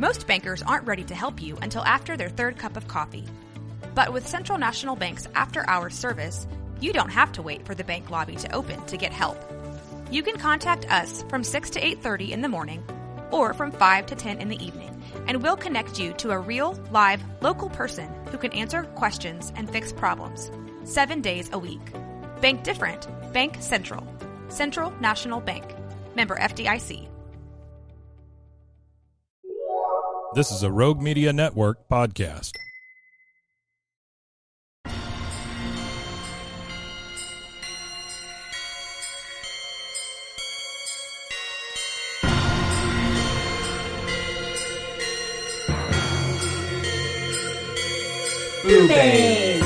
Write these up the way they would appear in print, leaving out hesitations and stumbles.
Most bankers aren't ready to help you until after their third cup of coffee. But with Central National Bank's after-hours service, you don't have to wait for the bank lobby to open to get help. You can contact us from 6 to 8:30 in the morning or from 5 to 10 in the evening, and we'll connect you to a real, live, local person who can answer questions and fix problems 7 days a week. Bank different. Bank Central. Central National Bank. Member FDIC. This is a Rogue Media Network podcast. Boobies!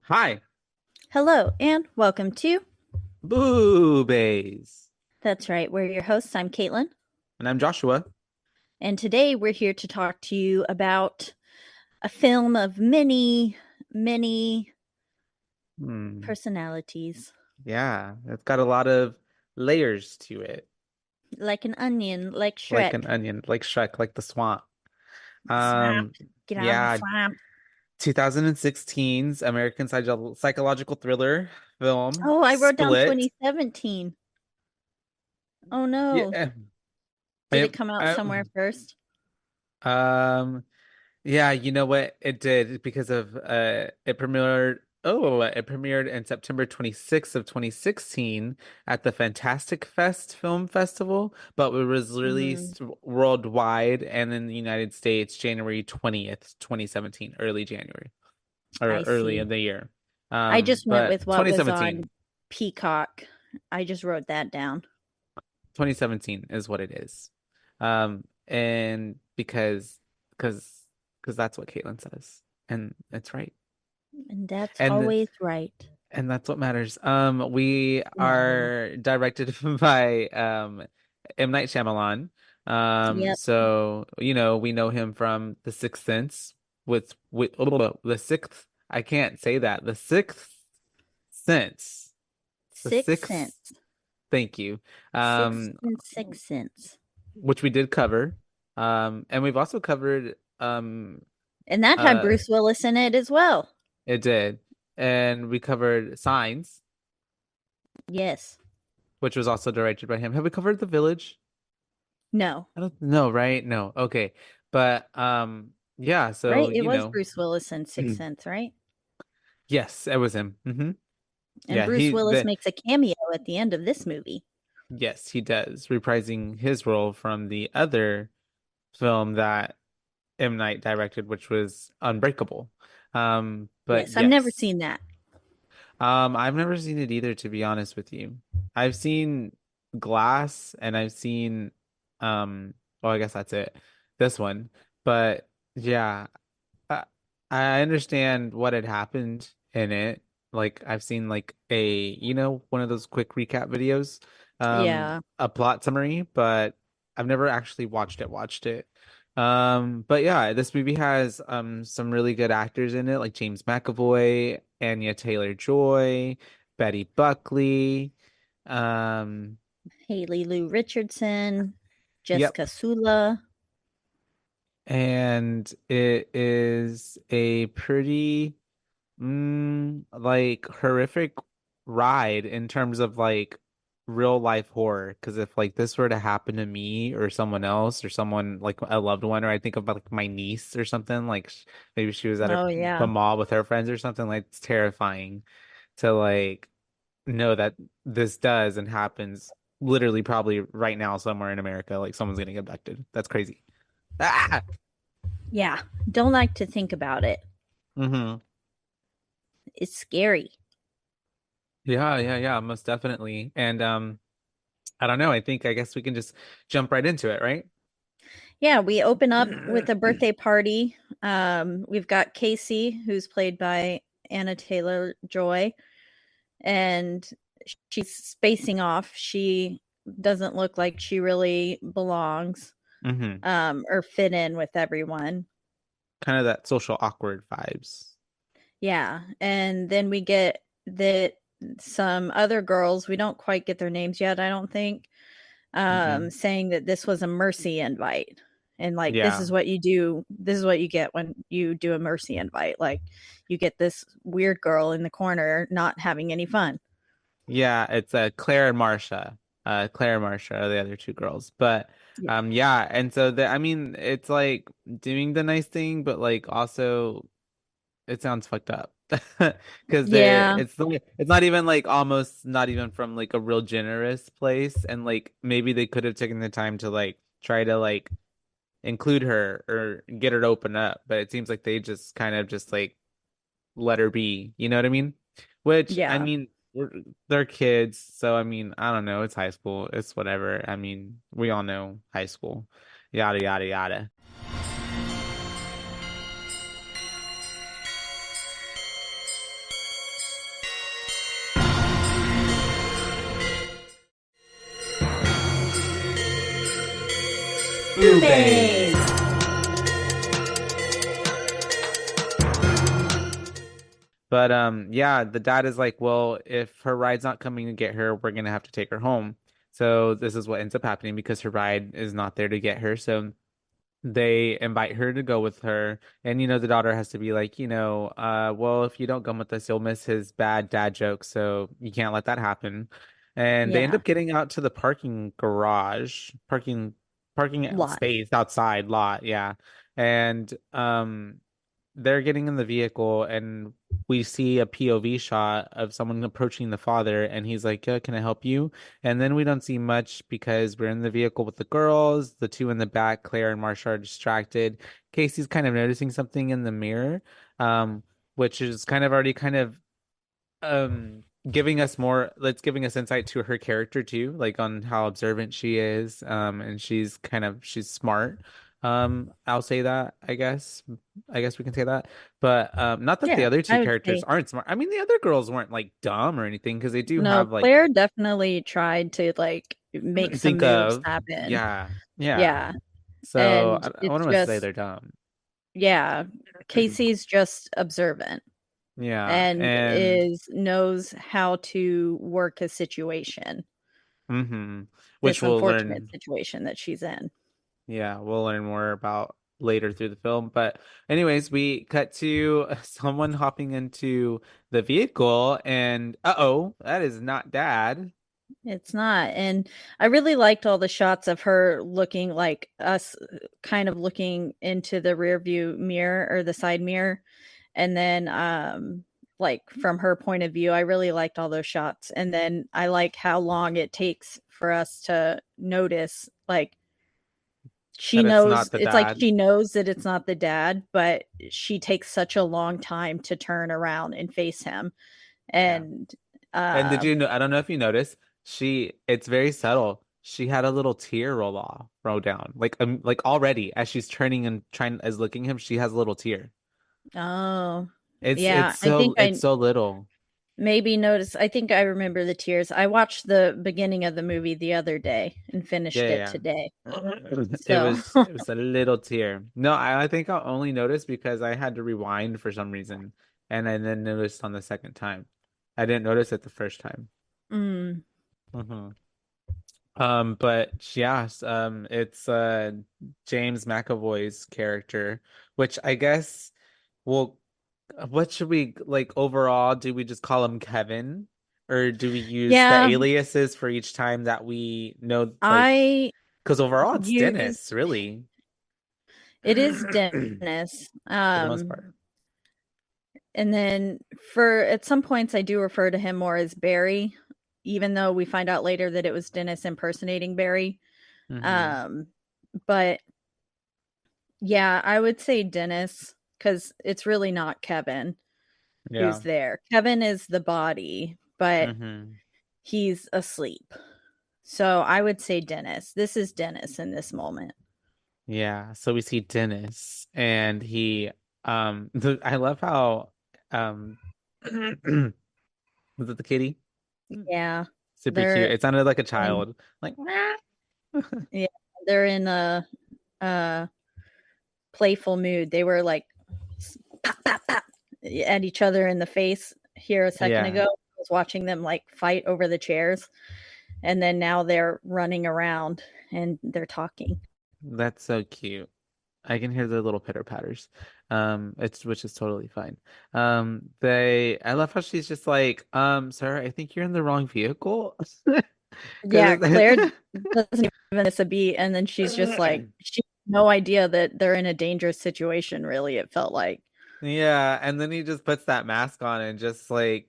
Hi. Hello, and welcome to Boobies. That's right, we're your hosts. I'm Caitlin. And I'm Joshua. And today we're here to talk to you about a film of many personalities. Yeah, it's got a lot of layers to it. Like an onion, like Shrek. Like an onion, like Shrek, like the swamp. Swamp. Get out of the swamp. 2016's American psychological thriller film. Oh, I wrote down Split. 2017. Oh no. Yeah. Did it come out somewhere first? Yeah, you know what? It did because of it premiered in September 26th of 2016 at the Fantastic Fest Film Festival, but it was released worldwide and in the United States January 20th, 2017, early January. Or early in the year. I just went with what was on Peacock. I just wrote that down. 2017 is what it is. And because that's what Caitlin says, and it's right. And that's always right. And that's what matters. We are directed by M. Night Shyamalan. Yep. So we know him from The Sixth Sense with the sixth. I can't say that. The Sixth Sense. Sixth Sense. Thank you. Sixth Sense. Which we did cover. And we've also covered and that had Bruce Willis in it as well. It did. And we covered Signs. Yes. Which was also directed by him. Have we covered The Village? No. I don't know, right? No. Okay. But yeah, so right, it was Bruce Willis in Sixth Sense, right? Yes, it was him. Mm-hmm. And Bruce Willis makes a cameo at the end of this movie. Yes, he does, reprising his role from the other film that M. Night directed, which was Unbreakable. But yes, I've never seen that. I've never seen it either, to be honest with you. I've seen Glass and I've seen well, I guess that's it. This one. But yeah, I understand what had happened in it. Like I've seen like one of those quick recap videos. A plot summary, but I've never actually watched it. But yeah, this movie has some really good actors in it, like James McAvoy, Anya Taylor-Joy, Betty Buckley, Haley Lou Richardson, Jessica Sula. And it is a pretty like horrific ride in terms of like real life horror, because if like this were to happen to me or someone else or someone like a loved one, or I think about like my niece or something, like maybe she was at the mall with her friends or something, like it's terrifying to like know that this does and happens literally probably right now somewhere in America, like someone's getting abducted. That's crazy. Yeah, don't like to think about it. It's scary. Yeah, most definitely. And I don't know, I guess we can just jump right into it, right? Yeah, we open up with a birthday party. We've got Casey, who's played by Anna Taylor-Joy, and she's spacing off. She doesn't look like she really belongs or fit in with everyone. Kind of that social awkward vibes. Yeah, and then we get that some other girls, we don't quite get their names yet, I don't think, Mhm. saying that this was a mercy invite. And like, this Yeah. is what you do. This is what you get when you do a mercy invite. Like, you get this weird girl in the corner not having any fun. Yeah, it's Claire and Marsha. Claire and Marsha are the other two girls. But Yeah. yeah, and so I mean, it's like doing the nice thing, but like also it sounds fucked up. Because Yeah. it's not even like almost not even from like a real generous place, and like maybe they could have taken the time to like try to like include her or get her to open up, but it seems like they just kind of just like let her be. You know what I mean? Which I Yeah. mean, they're kids, so I mean, I don't know. It's high school. It's whatever. I mean, we all know high school. Yada yada yada. Boobies. But yeah, the dad is like, well, if her ride's not coming to get her, we're gonna have to take her home. So this is what ends up happening because her ride is not there to get her. So they invite her to go with her, and the daughter has to be like, well, if you don't come with us, you'll miss his bad dad jokes, so you can't let that happen. And they end Yeah. up getting out to the parking Lot. space outside lot, yeah. And they're getting in the vehicle, and we see a POV shot of someone approaching the father, and he's like, can I help you? And then we don't see much because we're in the vehicle with the girls, the two in the back, Claire and Marsha, are distracted. Casey's kind of noticing something in the mirror, um, which is kind of already kind of giving us more that's giving us insight to her character too, like on how observant she is, and she's smart. I'll say that, I guess we can say that, but not that the Yeah. other two I would characters say aren't smart. I mean, the other girls weren't like dumb or anything because they do no, have like Claire definitely tried to like make some think moves of, happen. yeah, yeah. Yeah. So And I it's wouldn't want to say just, they're dumb. yeah, Casey's just observant Yeah, and and is knows how to work a situation, which this we'll unfortunate learn. situation that she's in. Yeah, we'll learn more about later through the film. But anyways, we cut to someone hopping into the vehicle and uh-oh, that is not dad. It's not. And I really liked all the shots of her looking like us, kind of looking into the rear view mirror or the side mirror. And then, like from her point of view, I really liked all those shots. And then I like how long it takes for us to notice, like, she That it's knows not the it's like dad. she knows that it's not the dad, but she takes such a long time to turn around and face him. Yeah. And And did uh you know, I don't know if you noticed, it's very subtle. She had a little tear roll down. Like already as she's turning and trying as looking at him, she has a little tear. oh, It's yeah, it's I think so I it's so little. maybe noticed. I think I remember the tears. I watched the beginning of the movie the other day and finished it Yeah, today. yeah. It So, was it was a little tear. No, I think I only noticed because I had to rewind for some reason, and I then noticed on the second time. I didn't notice it the first time. mm, hmm but yes, it's James McAvoy's character, which I guess, well, what should we like overall? Do we just call him Kevin, or do we use the yeah, aliases for each time that we know, like? I Because overall, it's use Dennis, really, it is for Dennis. the most part. And then for at some points I do refer to him more as Barry, even though we find out later that it was Dennis impersonating Barry. hmm Um, but yeah, I would say Dennis because it's really not Kevin who's Yeah. there. Kevin is the body, but hmm he's asleep. So I would say Dennis. This is Dennis in this moment. Yeah. So we see Dennis, and I love how, um, was it the kitty? Yeah. Super cute. They're It sounded like a in child, like, "Meow." yeah, they're in a playful mood. They were like pop, pop, pop at each other in the face here a second Yeah. ago. was watching them like fight over the chairs, and then now they're running around and they're talking. That's so cute. I can hear the little pitter patters. It's which is totally fine. I love how she's just like, sir, I think you're in the wrong vehicle. Yeah, Because Claire doesn't even miss a beat, and then she's just like, she has no idea that they're in a dangerous situation, really, it felt like. yeah, and then he just puts that mask on and just like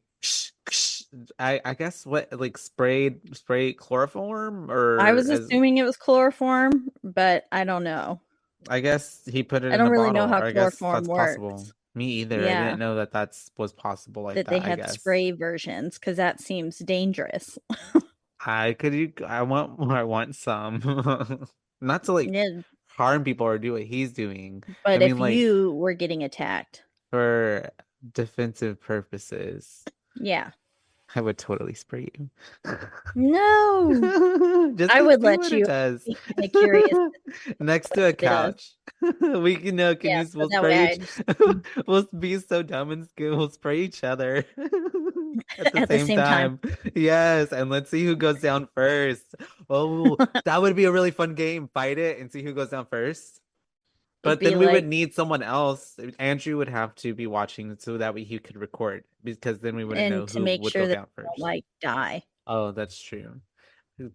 I guess what like spray chloroform I or was as assuming it was chloroform, but I don't know. I guess he put it I in don't a really bottle, know how or I guess chloroform that's possible. works. Me either. I Yeah, didn't know that was possible like that they that, I had guess. spray versions because that seems dangerous. I want some. Not to like Yeah, harm people or do what he's doing. I but mean if like you were getting attacked, for defensive purposes. yeah. I would totally spray you. No, Just I to would see let what it you. does. Be kind of curious Next to a what it does. couch. We can know, Yeah, so we'll that way spray I each just we'll be so dumb and we'll spray each other at the at the same same time, time. Yes, and let's see who goes down first. Oh, that would be a really fun game. Fight it and see who goes down first. it'd But be then we would like, need someone else. Andrew would have to be watching so that way he could record because then we wouldn't know and to who make would go sure that down they don't first. like die. Oh, that's true.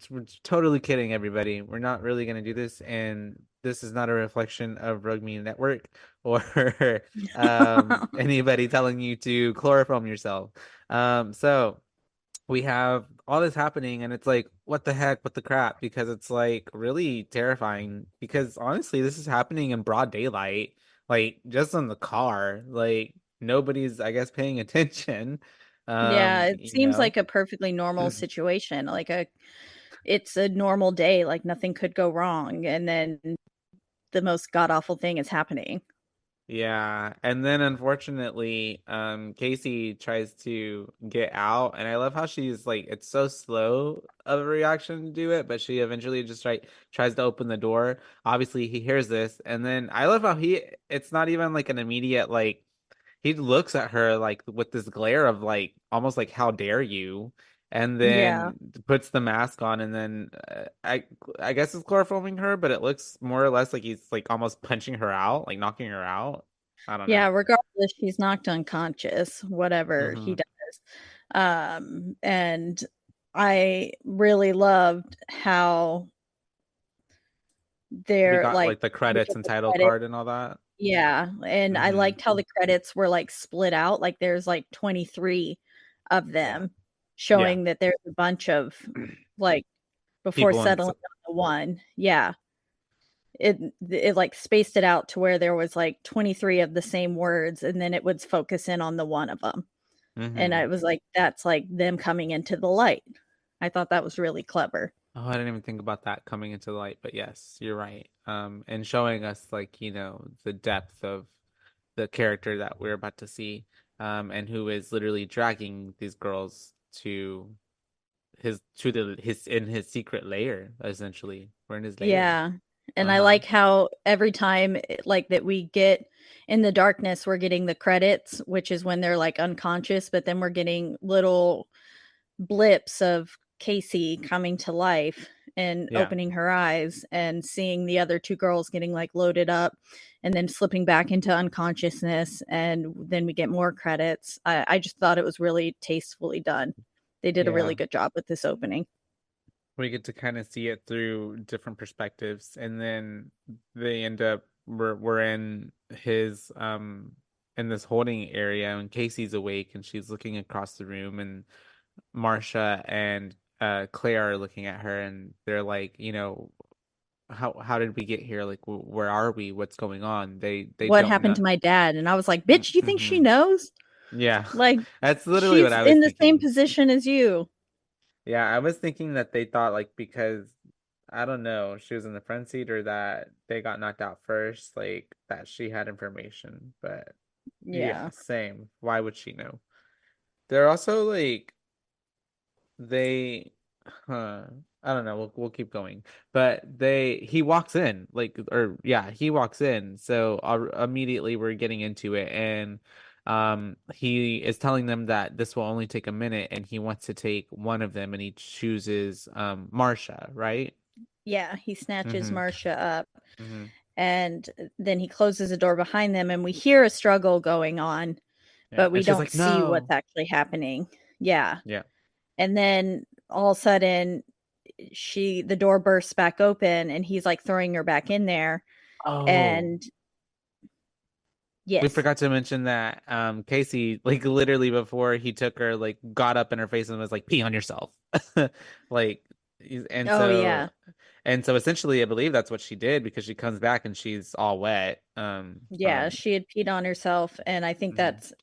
We're totally kidding, everybody. We're not really going to do this, and this is not a reflection of Rug Media Network or anybody telling you to chloroform yourself. So we have all this happening and it's like what the heck, what the crap, because it's like really terrifying because honestly this is happening in broad daylight, like just in the car, like nobody's I guess paying attention. Yeah, it You seems know. like a perfectly normal situation. It's a normal day, like nothing could go wrong, and then the most god awful thing is happening. Yeah, and then unfortunately, Casey tries to get out, and I love how she's like, it's so slow of a reaction to do it, but she eventually just tries to open the door. Obviously, he hears this, and then I love how it's not even like an immediate like, he looks at her like with this glare of like almost like how dare you, and Yeah. then puts the mask on, and then I guess it's chloroforming her, but it looks more or less like he's like almost punching her out, like knocking her out. I don't Yeah, know. regardless, she's knocked unconscious, whatever he Hmm. does. And I really loved how We they're got like like the we credits get and the title credit. card and all that. Yeah, and I Hmm. liked how the credits were like split out. Like there's like 23 of Yeah. them Yeah. showing that there's a bunch of like before People and settling on the one. Yeah. It like spaced it out to where there was like 23 of the same words and then it would focus in on the one of them. And I hmm was like, that's like them coming into the light. I thought that was really clever. Oh, I didn't even think about that coming into the light, but yes, you're right. And showing us like, the depth of the character that we're about to see, and who is literally dragging these girls to his in his secret lair, essentially. We're in his lair. Yeah. And I Uh-huh. like how every time like that we get in the darkness, we're getting the credits, which is when they're like unconscious, but then we're getting little blips of Casey coming to life and Yeah. opening her eyes and seeing the other two girls getting like loaded up and then slipping back into unconsciousness. And then we get more credits. I just thought it was really tastefully done. They did a Yeah. really good job with this opening. We get to kind of see it through different perspectives, and then they end up we're in this holding area, and Casey's awake and she's looking across the room, and Marcia and Claire are looking at her, and they're like, how did we get here? Like, where are we? What's going on? They What don't happened know. to my dad? And I was like, bitch, you think she Hmm. knows? Yeah, Like, that's literally what she's I was in the same thinking. position as you. Yeah, I was thinking that they thought like because I don't know, she was in the front seat or that they got knocked out first, like that she had information. But yeah, Yeah. same. Why would she know? They're also like they huh I don't know, we'll keep going. But he walks in, like or yeah, he walks in. So immediately we're getting into it and he is telling them that this will only take a minute, and he wants to take one of them, and he chooses Marsha, right? Yeah, he snatches Mm-hmm. Marcia up, Mm-hmm. and then he closes the door behind them, and we hear a struggle going on, Yeah, but we and she's don't like, see what's no. actually happening. Yeah. Yeah. And then all of a sudden the door bursts back open and he's like throwing her back in there. Oh, And we yes. forgot to mention that Casey, like literally before he took her, like got up in her face and was like, "Pee on yourself," like, and Oh so yeah. and so essentially, I believe that's what she did because she comes back and she's all wet. Yeah, she had peed on herself, and I think Mhm. that's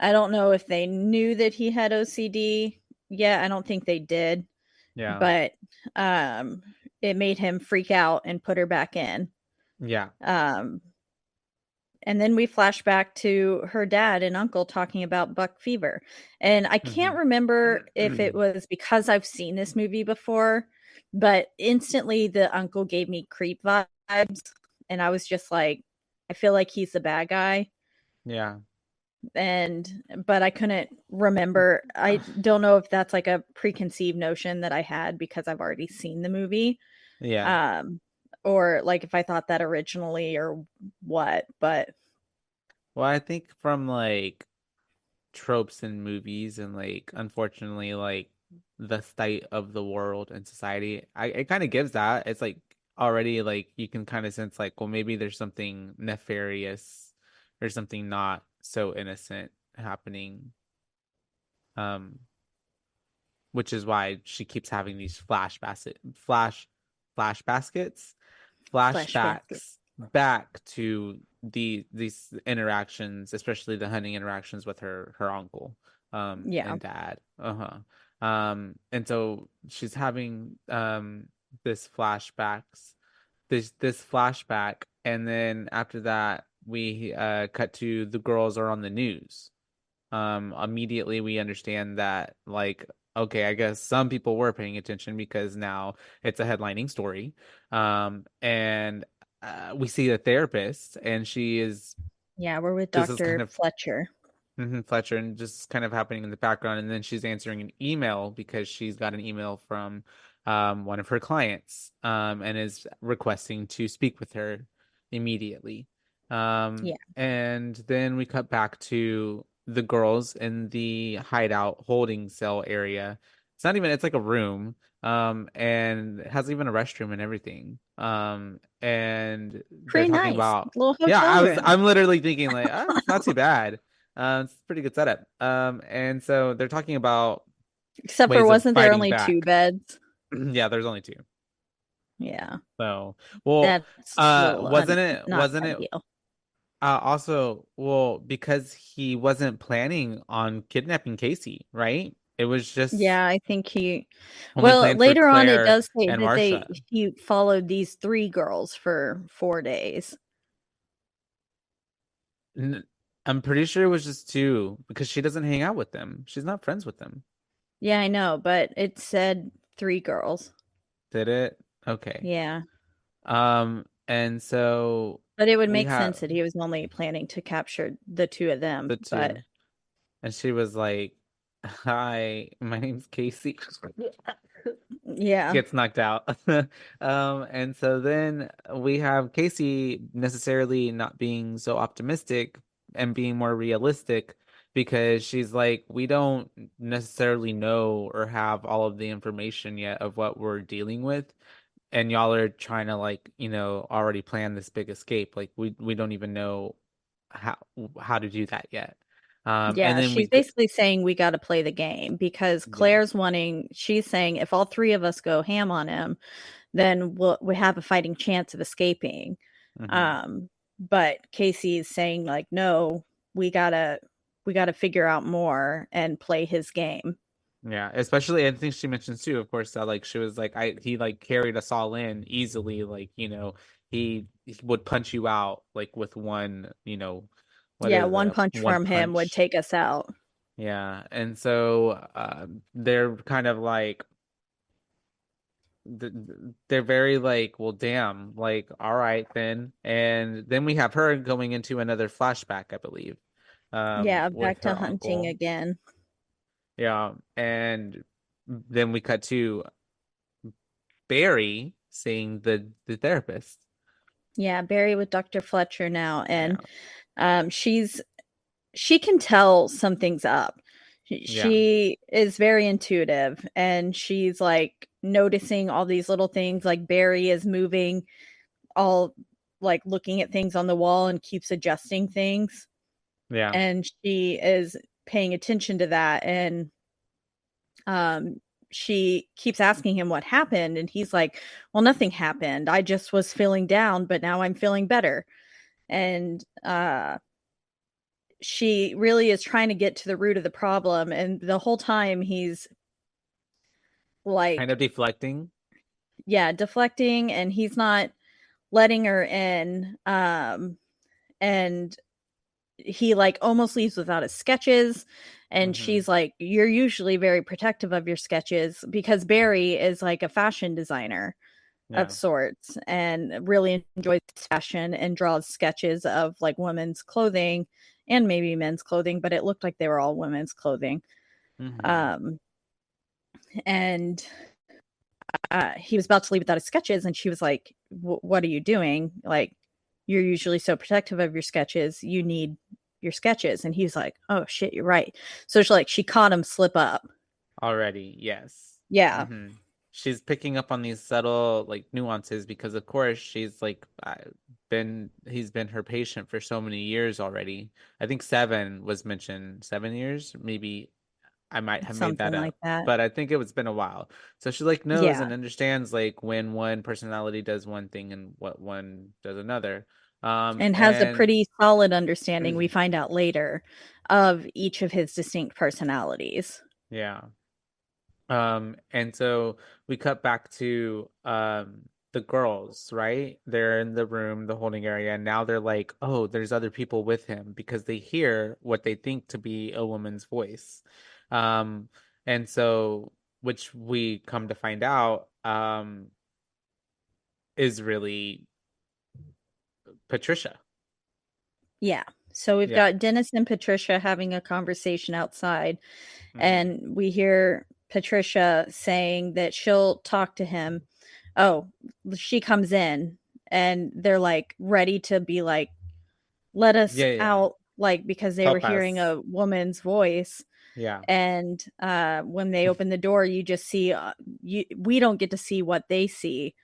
I don't know if they knew that he had OCD. Yeah, I don't think they did, Yeah, but um it made him freak out and put her back in. yeah. Um And then we flash back to her dad and uncle talking about buck fever. And I can't Hmm. remember if it was because I've seen this movie before, but instantly the uncle gave me creep vibes. And I was just like, I feel like he's the bad guy. Yeah, But I couldn't remember. I don't know if that's like a preconceived notion that I had because I've already seen the movie. yeah. Um, or like if I thought that originally or what, but Well, I think from like tropes in movies and like unfortunately like the state of the world and society, it kind of gives that. It's like already like you can kind of sense like, well, maybe there's something nefarious or something not so innocent happening. Um, which is why she keeps having these flash baskets, flash basket. flashbacks back to these interactions, especially the hunting interactions with her uncle Yeah. and dad. And so she's having this flashbacks this flashback, and then after that we cut to the girls are on the news. Immediately we understand that, like, okay, I guess some people were paying attention because now it's a headlining story. And we see a therapist, and she is Yeah, we're with this is kind Dr. of Fletcher. Fletcher, and just kind of happening in the background. And then she's answering an email because she's got an email from one of her clients and is requesting to speak with her immediately. Yeah. And then we cut back to the girls in the hideout holding cell area. It's not even, it's like a room. And it has even a restroom and everything. And they're Pretty talking nice. about, Little yeah, hotel room. I'm literally thinking like, oh, it's not too bad. It's a pretty good setup. And so they're talking about Except for ways of wasn't there fighting only two back. beds? Yeah, there's only two. Yeah. So, well, That's a little not wasn't it ideal. also, well, because he wasn't planning on kidnapping Casey, right? It was just Yeah, I think he only well, planned for later on it Claire does say and that Marcia. he followed these three girls for 4 days. N I'm pretty sure it was just two because she doesn't hang out with them. She's not friends with them. Yeah, I know, but it said three girls. Did it? Okay. Yeah. And so But it would we make have sense that he was only planning to capture the two of them, the but two. And she was like, "Hi, my name's Casey." yeah. Gets knocked out. And so then we have Casey necessarily not being so optimistic and being more realistic because she's like, we don't necessarily know or have all of the information yet of what we're dealing with. And y'all are trying to like, already plan this big escape. Like we don't even know how how to do that yet. And Yeah, then she's basically saying we got to play the game because yeah. she's saying if all three of us go ham on him, then we have a fighting chance of escaping. Hmm. Um, but Casey is saying like, no, we gotta we gotta figure out more and play his game. Yeah, especially I think she mentions too, of course, that like she was like he like carried us all in easily, like, he would punch you out like with one, what Yeah, is one it? punch One from him would punch. take us out. Yeah. And so they're kind of like they're very like, well, damn, like, all right then. And then we have her going into another flashback, I believe. Yeah, with back to her hunting uncle. again. Yeah, and then we cut to Barry seeing the therapist. Yeah, Barry with Dr. Fletcher now, Yeah, and she can tell something's up. yeah, She is very intuitive, and she's like noticing all these little things, like Barry is moving, all like looking at things on the wall and keeps adjusting things, yeah. and she is paying attention to that, and um she keeps asking him what happened, and he's like, well, nothing happened, I just was feeling down, but now I'm feeling better. And she really is trying to get to the root of the problem, and the whole time he's Kind like, of deflecting. yeah, deflecting, and he's not letting her in. And he like almost leaves without his sketches, and Mm-hmm. she's like, you're usually very protective of your sketches, because Barry is like a fashion designer of Yeah. sorts and really enjoys fashion and draws sketches of like women's clothing and maybe men's clothing, but it looked like they were all women's clothing. Mm-hmm. um and he was about to leave without his sketches, and she was like, what are you doing? Like, you're usually so protective of your sketches, you need your sketches. And he's like, oh shit, you're right. So she caught him slip up. Already, yes. Yeah. Mm-hmm. She's picking up on these subtle like nuances because of course she's like been he's been her patient for so many years already. I think 7 was mentioned. 7 years, maybe. I might have made Something that like up, that. but I think it was been a while. So she like knows Yeah, and understands like when one personality does one thing and what one does another. and has a And pretty solid understanding, we find out later, of each of his distinct personalities. yeah. And so we cut back to the girls, right? They're in the room, the holding area, and now they're like, oh, there's other people with him because they hear what they think to be a woman's voice. Um, and so which we come to find out is really Patricia. Yeah. So we've Yeah. got Dennis and Patricia having a conversation outside, Hmm. and we hear Patricia saying that she'll talk to him. Oh, she comes in, and they're like ready to be like, let us Yeah, yeah. out, like, because they were Help hearing us. a woman's voice. Yeah. And when they open the door, you just see, we don't get to see what they see,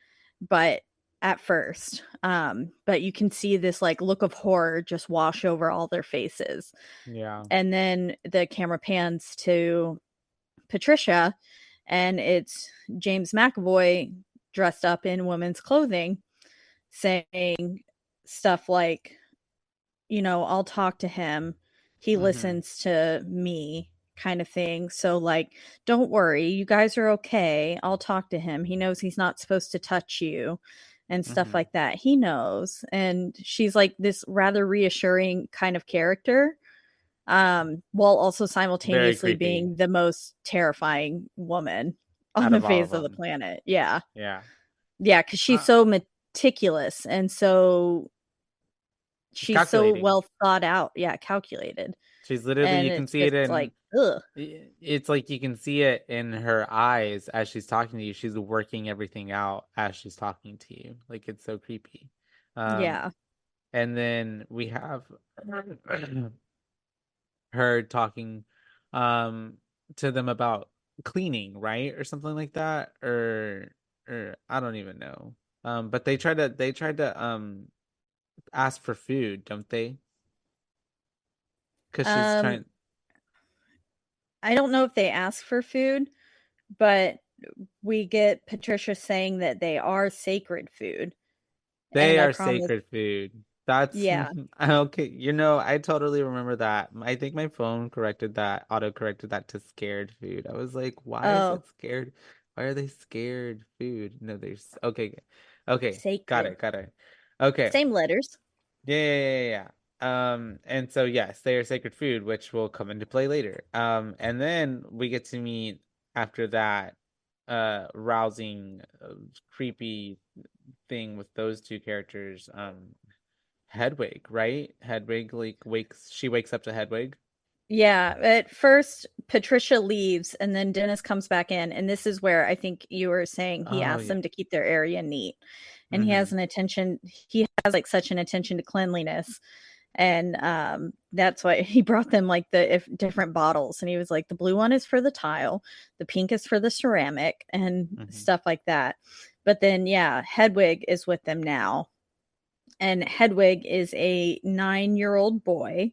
but at first, but you can see this like look of horror just wash over all their faces. Yeah. And then the camera pans to Patricia, and it's James McAvoy dressed up in women's clothing, saying stuff like, I'll talk to him. He Hmm. listens to me, kind of thing. So, like, don't worry. You guys are okay. I'll talk to him. He knows he's not supposed to touch you and stuff Hmm. like that. He knows. And she's like this rather reassuring kind of character, while also Very simultaneously creepy being the most terrifying woman on out the of all of face of the them. planet. Yeah. Yeah. Yeah. Cause she's Uh, so meticulous, and she's so Calculating. well thought out. Yeah. Calculated. She's literally, And you can it's see it just like, in, ugh. it's like you can see it in her eyes as she's talking to you. She's working everything out as she's talking to you. Like it's so creepy. Um, Yeah. and then we have her talking um to them about cleaning, right? Or something like that. Or I don't even know. But they tried to ask for food, don't they? Because she's Um, trying. I don't know if they ask for food, but we get Patricia saying that they are sacred food. They And I are promise, sacred food. That's yeah. okay. I totally remember that. I think my phone corrected that, auto corrected that to scared food. I was like, why is Oh, it scared? Why are they scared food? No, okay. Okay, got sacred. it, got it. Okay. Same letters. Yeah. And so yes, they are sacred food, which will come into play later. And then we get to meet after that rousing creepy thing with those two characters, Hedwig, right? Hedwig like wakes up to Hedwig. Yeah, at first Patricia leaves and then Dennis comes back in, and this is where I think you were saying he Oh asks yeah. them to keep their area neat. And Mm-hmm. he has like such an attention to cleanliness. And that's why he brought them like the different bottles, and he was like, the blue one is for the tile, the pink is for the ceramic, and Mm-hmm. stuff like that. But then yeah, Hedwig is with them now, and Hedwig is a 9-year-old boy,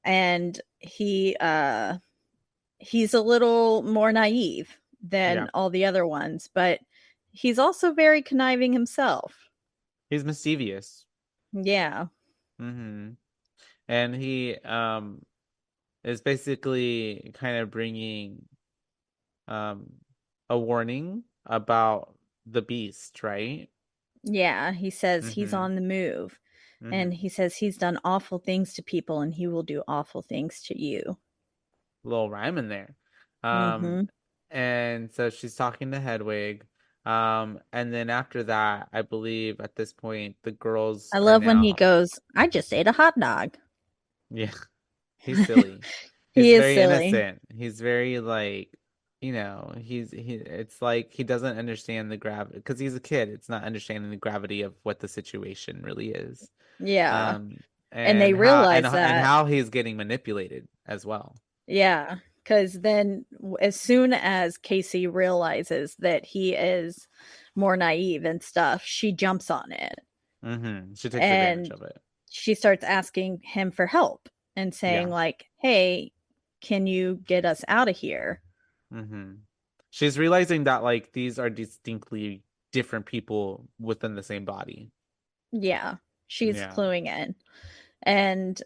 and he's a little more naive Yeah. than all the other ones, but he's also very conniving himself. He's mischievous. Yeah. Mm-hmm. And he is basically kind of bringing um a warning about the beast, right? Yeah, he says he's Mm-hmm. on the move, and Mm-hmm. he says he's done awful things to people and he will do awful things to you. Little rhyme in there. Um, Mhm. and so she's talking to Hedwig. And then after that, I believe at this point the girls I are love when he now, goes, "I just ate a hot dog." yeah, he's silly. He's He is very silly. innocent. He's very like, it's like he doesn't understand the gravity because he's a kid. It's not understanding the gravity of what the situation really is. Yeah. Um, And they and realize that. how he's getting manipulated as well. Yeah, cuz then as soon as Casey realizes that he is more naive and stuff, she jumps on it. She takes advantage And of it. she starts asking him for help and saying Yeah. like, "Hey, can you get us out of here?" hmm She's realizing that like these are distinctly different people within the same body. Yeah, she's Yeah. cluing in. And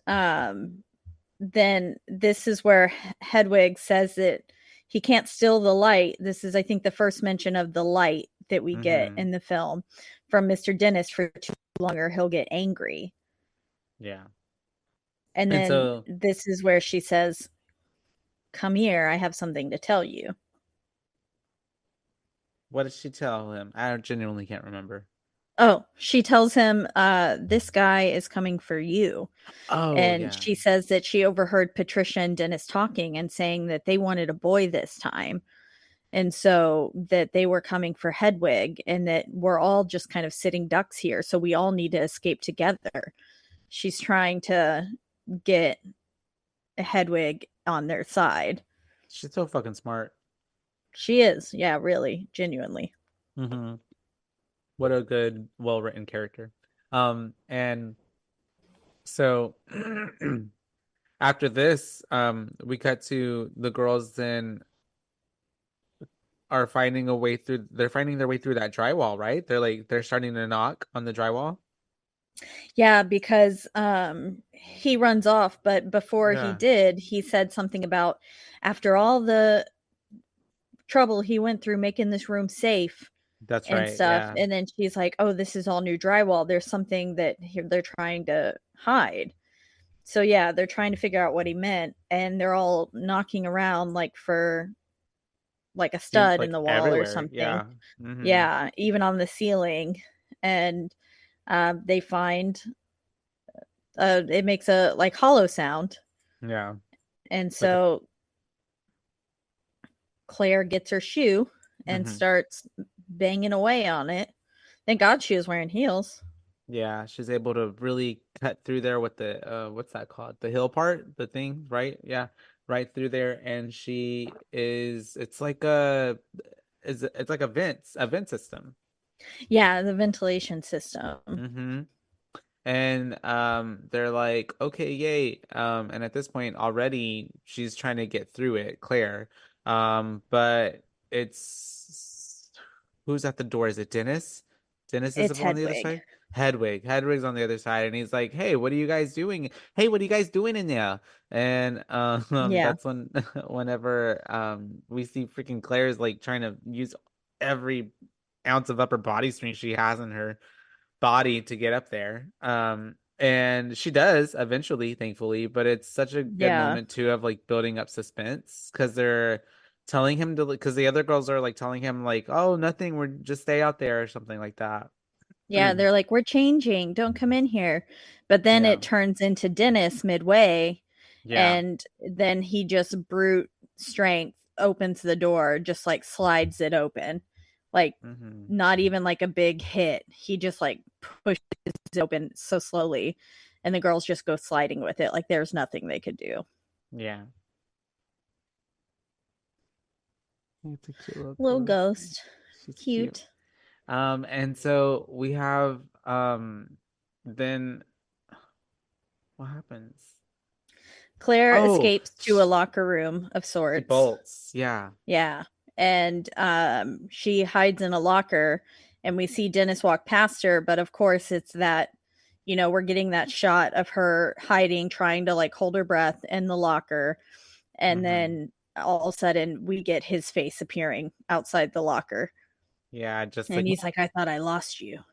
then this is where Hedwig says that he can't steal the light. This is, I think, the first mention of the light that we get hmm in the film from Mr. Dennis for too long, or he'll get angry. Yeah. And And then so this is where she says, "Come here, I have something to tell you." what did she tell him? I genuinely can't remember. Oh, she tells him, this guy is coming for you. Oh, And yeah. she says that she overheard Patricia and Dennis talking and saying that they wanted a boy this time. And so that they were coming for Hedwig, and that we're all just kind of sitting ducks here. So we all need to escape together. She's trying to get Hedwig on their side. She's so fucking smart. She is. Yeah, really, genuinely. hmm What a good, well-written character. And so after this, we cut to the girls then are finding a way through they're finding their way through that drywall, right? They're starting to knock on the drywall. Yeah, because he runs off, but before he Yeah, did, he said something about after all the trouble he went through making this room safe that's and right. stuff. Yeah. And then she's like, "Oh, this is all new drywall. There's something that they're trying to hide." So yeah, they're trying to figure out what he meant, and they're all knocking around like for like a Seems stud in like the wall or everywhere. something. Yeah. hmm Yeah, even on the ceiling. And they find it makes a like hollow sound. Yeah. And Like a so Claire gets her shoe and hmm starts banging away on it. Thank God she was wearing heels. Yeah, she's able to really cut through there with the what's that called? The hill part, the thing, right? Yeah. Right through there and she is it's like a vent system. Yeah, the ventilation system. hmm And they're like, okay, yay. And at this point already she's trying to get through it, Claire. But it's who's at the door? Is it Dennis? Dennis is It's on the other Hedwig. side? Hedwig's on the other side, and he's like, hey, what are you guys doing? Hey, what are you guys doing in there? And Yeah. that's when whenever we see freaking Claire's like trying to use every ounce of upper body strength she has in her body to get up there. And she does eventually, thankfully, but it's such a good Yeah. moment too of like building up suspense because they're telling him to because the other girls are like telling him like, oh, nothing, we're just stay out there or something like that. Yeah, they're like, "We're changing. Don't come in here." But then Yeah. it turns into Dennis midway, Yeah. and then he just brute strength opens the door, just like slides it open. Like Mm-hmm. not even like a big hit. He just like pushes it open so slowly, and the girls just go sliding with it like there's nothing they could do. Yeah. It's a cute little Little ghost. ghost. She's cute. Cute. And so we have then what happens? Claire Oh, escapes to a locker room of she sorts. bolts. Yeah. Yeah. And she hides in a locker, and we see Dennis walk past her. But of course, it's that, we're getting that shot of her hiding, trying to like hold her breath in the locker. And Mm-hmm. then all of a sudden, we get his face appearing outside the locker. Yeah, just And like he's like, "I thought I lost you."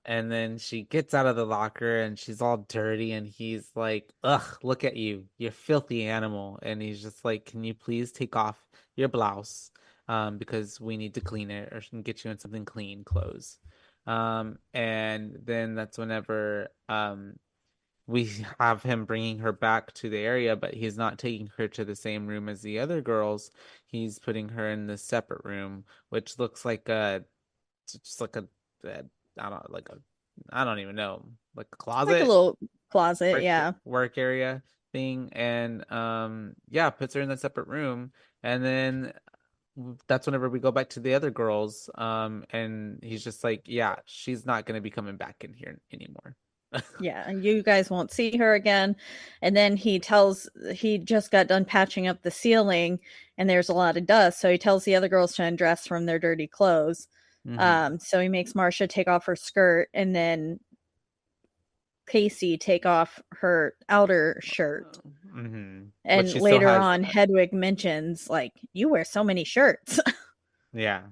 and then she gets out of the locker and she's all dirty and he's like, "Ugh, look at you. You filthy animal." And he's just like, "Can you please take off your blouse? Because we need to clean it or get you in something clean clothes." And then that's whenever we have him bringing her back to the area, but he's not taking her to the same room as the other girls. He's putting her in this separate room, which looks like just like a I don't like a I don't even know, like a Like a closet, little closet. Yeah. work area thing, and yeah, puts her in that separate room, and then that's whenever we go back to the other girls, and he's just like, yeah, she's not gonna be coming back in here anymore. Yeah, and you guys won't see her again. And then he just got done patching up the ceiling, and there's a lot of dust. So he tells the other girls to undress from their dirty clothes. Hmm. So he makes Marcia take off her skirt, and then Casey take off her outer shirt. Hmm. But And she still later has on, Hedwig mentions, like, "You wear so many shirts." yeah.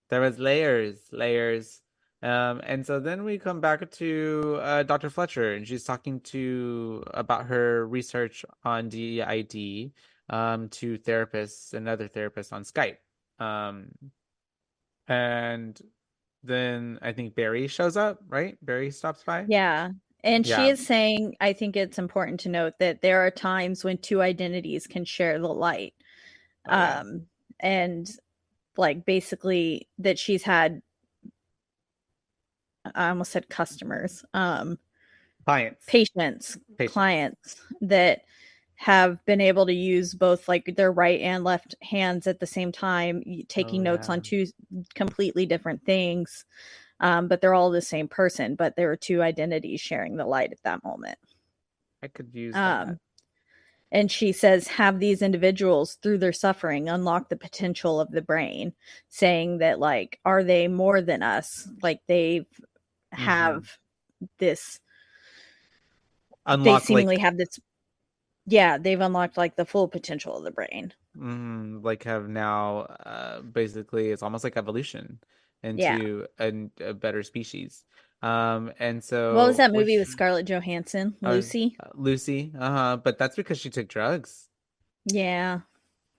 There was layers. And so then we come back to Dr. Fletcher, and she's talking to about her research on DID to therapists and other therapists on Skype. Um, and then I think Barry shows up, right? Barry stops by. Yeah. And she Yeah. is saying, I think it's important to note that there are times when two identities can share the light. Oh yeah. Um, and like basically that she's had, I almost said customers, Clients. patients, Patients. clients that have been able to use both like their right and left hands at the same time, Oh taking notes yeah. on two completely different things. But they're all the same person, but there are two identities sharing the light at that moment. I could use that. Um, and she says, have these individuals through their suffering unlock the potential of the brain, saying that, like, are they more than us? Like, they Hmm. have this, they Unlock seemingly like have this, yeah, they've unlocked like the full potential of the brain. like have now basically it's almost like evolution Yeah. into a better species. And What was so that movie with Scarlett Johansson? uh, Lucy? Lucy, but that's because she took drugs. Yeah.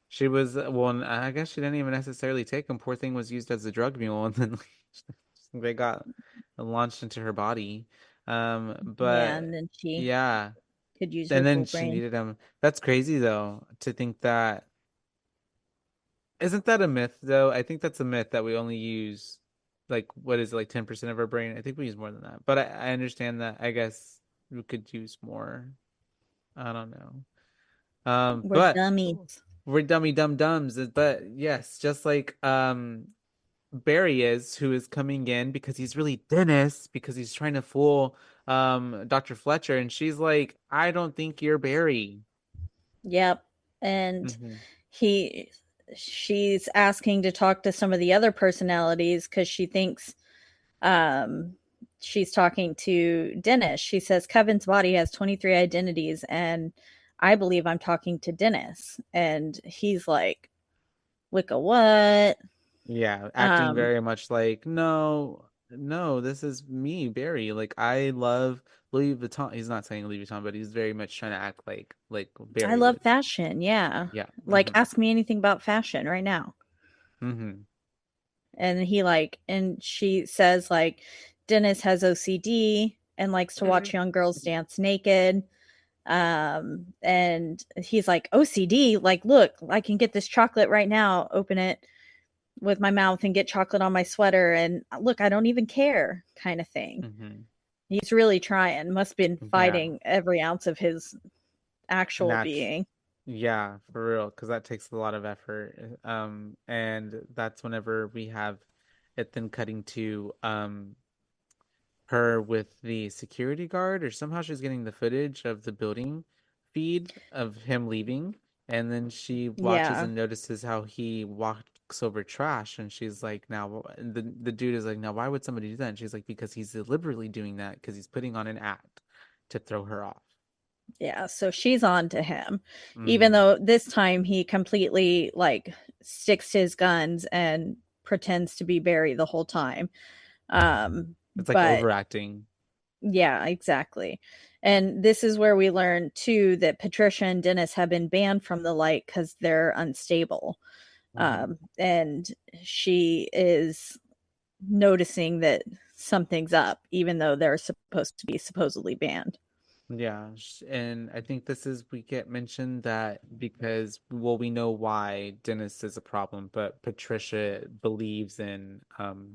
She was well, I guess she didn't even necessarily take them. Poor thing was used as a drug mule, and then they got launched into her body. Yeah. But And then she yeah, could use and her then full she brain. needed them. That's crazy though to think that. Isn't that a myth though? I think that's a myth that we only use like what is it, like 10% of our brain? I think we use more than that. But I understand that I guess we could use more. I don't know. We're But dummies. we're dummy dum dums. But yes, just like Barry is, who is coming in because he's really Dennis, because he's trying to fool Dr. Fletcher, and she's like, I don't think you're Barry. Yep. And Hmm. he she's asking to talk to some of the other personalities because she thinks um she's talking to Dennis. She says Kevin's body has 23 identities, and I believe I'm talking to Dennis. And he's like a what? Yeah, acting Um, very much like, no, no, this is me, Barry. Like I love Louis Vuitton. He's not saying Louis Vuitton, but he's very much trying to act like I Barry love would. fashion. Yeah. Yeah. Like, Mm-hmm. ask me anything about fashion right now. Mm-hmm. And he and she says, like, Dennis has OCD and likes to watch young girls dance naked. And he's like, OCD, like, look, I can get this chocolate right now, open it with my mouth and get chocolate on my sweater, and look, I don't even care, kind of thing. Mm-hmm. He's really trying, must have been Yeah. fighting every ounce of his actual Nat being. Yeah, for real, because that takes a lot of effort. And that's whenever we have it then cutting to her with the security guard, or somehow she's getting the footage of the building feed of him leaving, and then she watches Yeah, and notices how he walks over trash, and she's like, now the dude is like, now why would somebody do that? And she's like, because he's deliberately doing that because he's putting on an act to throw her off. yeah, so she's on to him, even Mm-hmm. though this time he completely like sticks to his guns and pretends to be Barry the whole time. It's like But overacting. yeah, exactly. And this is where we learn too that Patricia and Dennis have been banned from the light because they're unstable. Mm-hmm. And she is noticing that something's up, even though they're supposed to be supposedly banned. Yeah, and I think this is we get mentioned that because well we know why Dennis is a problem, but Patricia believes in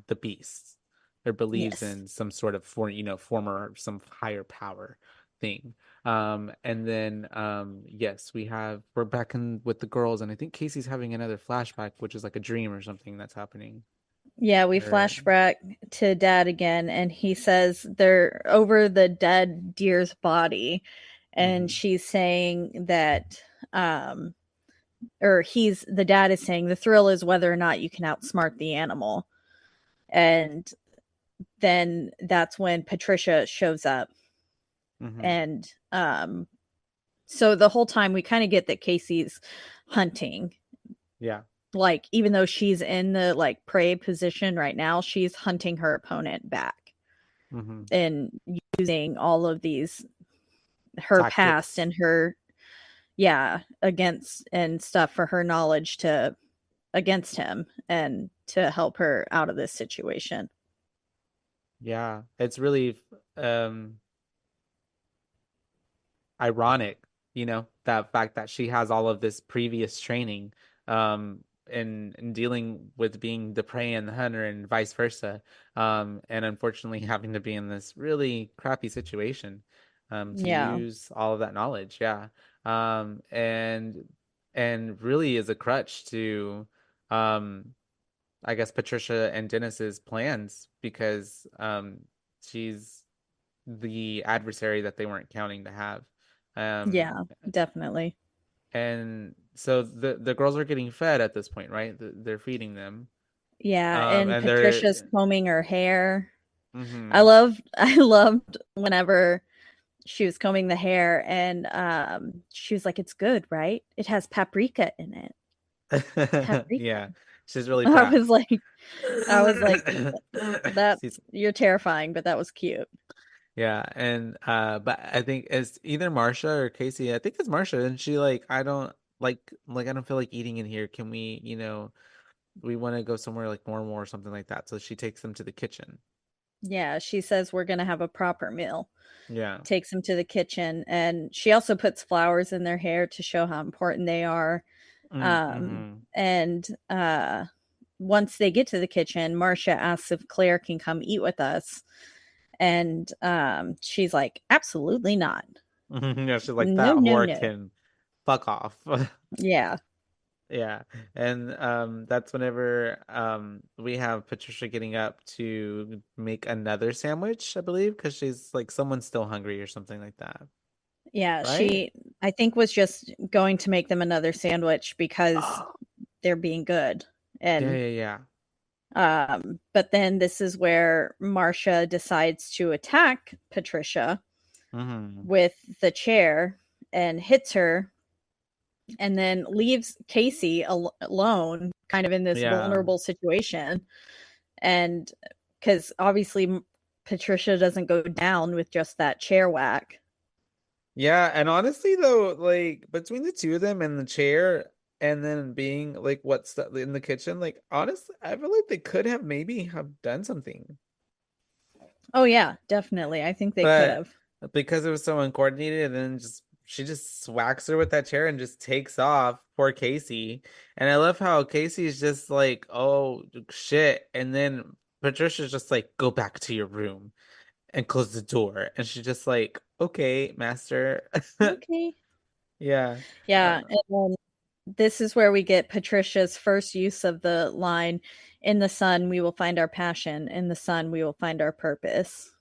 the beasts or believes Yes. in some sort of former some higher power thing. And then yes, we're back in with the girls, and I think Casey's having another flashback, which is like a dream or something that's happening. Yeah, we Or flash back to Dad again, and he says they're over the dead deer's body, and hmm she's saying that, or the dad is saying the thrill is whether or not you can outsmart the animal. And then that's when Patricia shows up. hmm And so the whole time we kind of get that Casey's hunting. yeah. Like, even though she's in the like prey position right now, she's hunting her opponent back hmm and using all of these, her past Tactics. and her, yeah, against and stuff for her knowledge to against him and to help her out of this situation. Yeah, it's really um ironic, that fact that she has all of this previous training in dealing with being the prey and the hunter and vice versa. And unfortunately having to be in this really crappy situation to Yeah. use all of that knowledge. Yeah. Um and and really is a crutch to um I guess Patricia and Dennis's plans because she's the adversary that they weren't counting to have. Um, Yeah, definitely. and so the girls are getting fed at this point, right? They're feeding them. Yeah, and And Patricia's they're combing her hair. hmm I loved whenever she was combing the hair and she was like, it's good, right? It has paprika in it. Paprika. yeah, she's really I proud. was like I was like She's that's you're terrifying, but that was cute. Yeah, and but I think it's either Marsha or Casey. I think it's Marsha, and she like I don't feel like eating in here. Can we, we want to go somewhere like normal or something like that. So she takes them to the kitchen. Yeah, she says we're gonna have a proper meal. Yeah. Takes them to the kitchen, and she also puts flowers in their hair to show how important they are. Mm-hmm. And once they get to the kitchen, Marcia asks if Claire can come eat with us. And she's like, absolutely not. Yeah, she's like No, that no, whore no. can fuck off. Yeah. Yeah. And that's whenever we have Patricia getting up to make another sandwich, I believe, because she's like someone's still hungry or something like that. Yeah. Right? She, I think, was just going to make them another sandwich because Oh, they're being good. yeah, And, yeah, yeah. but then this is where Marcia decides to attack Patricia Mm-hmm. with the chair and hits her and then leaves Casey alone, kind of in this Yeah. vulnerable situation. And because obviously Patricia doesn't go down with just that chair whack. Yeah, and honestly though, like between the two of them and the chair and then being like what's in the kitchen, like honestly, I feel like they could have maybe have done something. Oh yeah, definitely. I think they could But have. because it was so uncoordinated, and then just she just swacks her with that chair and just takes off. Poor Casey. And I love how Casey's just like, oh shit. And then Patricia's just like, go back to your room and close the door. And she's just like, okay, master. Okay. Yeah. Yeah, Uh, and then this is where we get Patricia's first use of the line, "In the sun we will find our passion, in the sun we will find our purpose."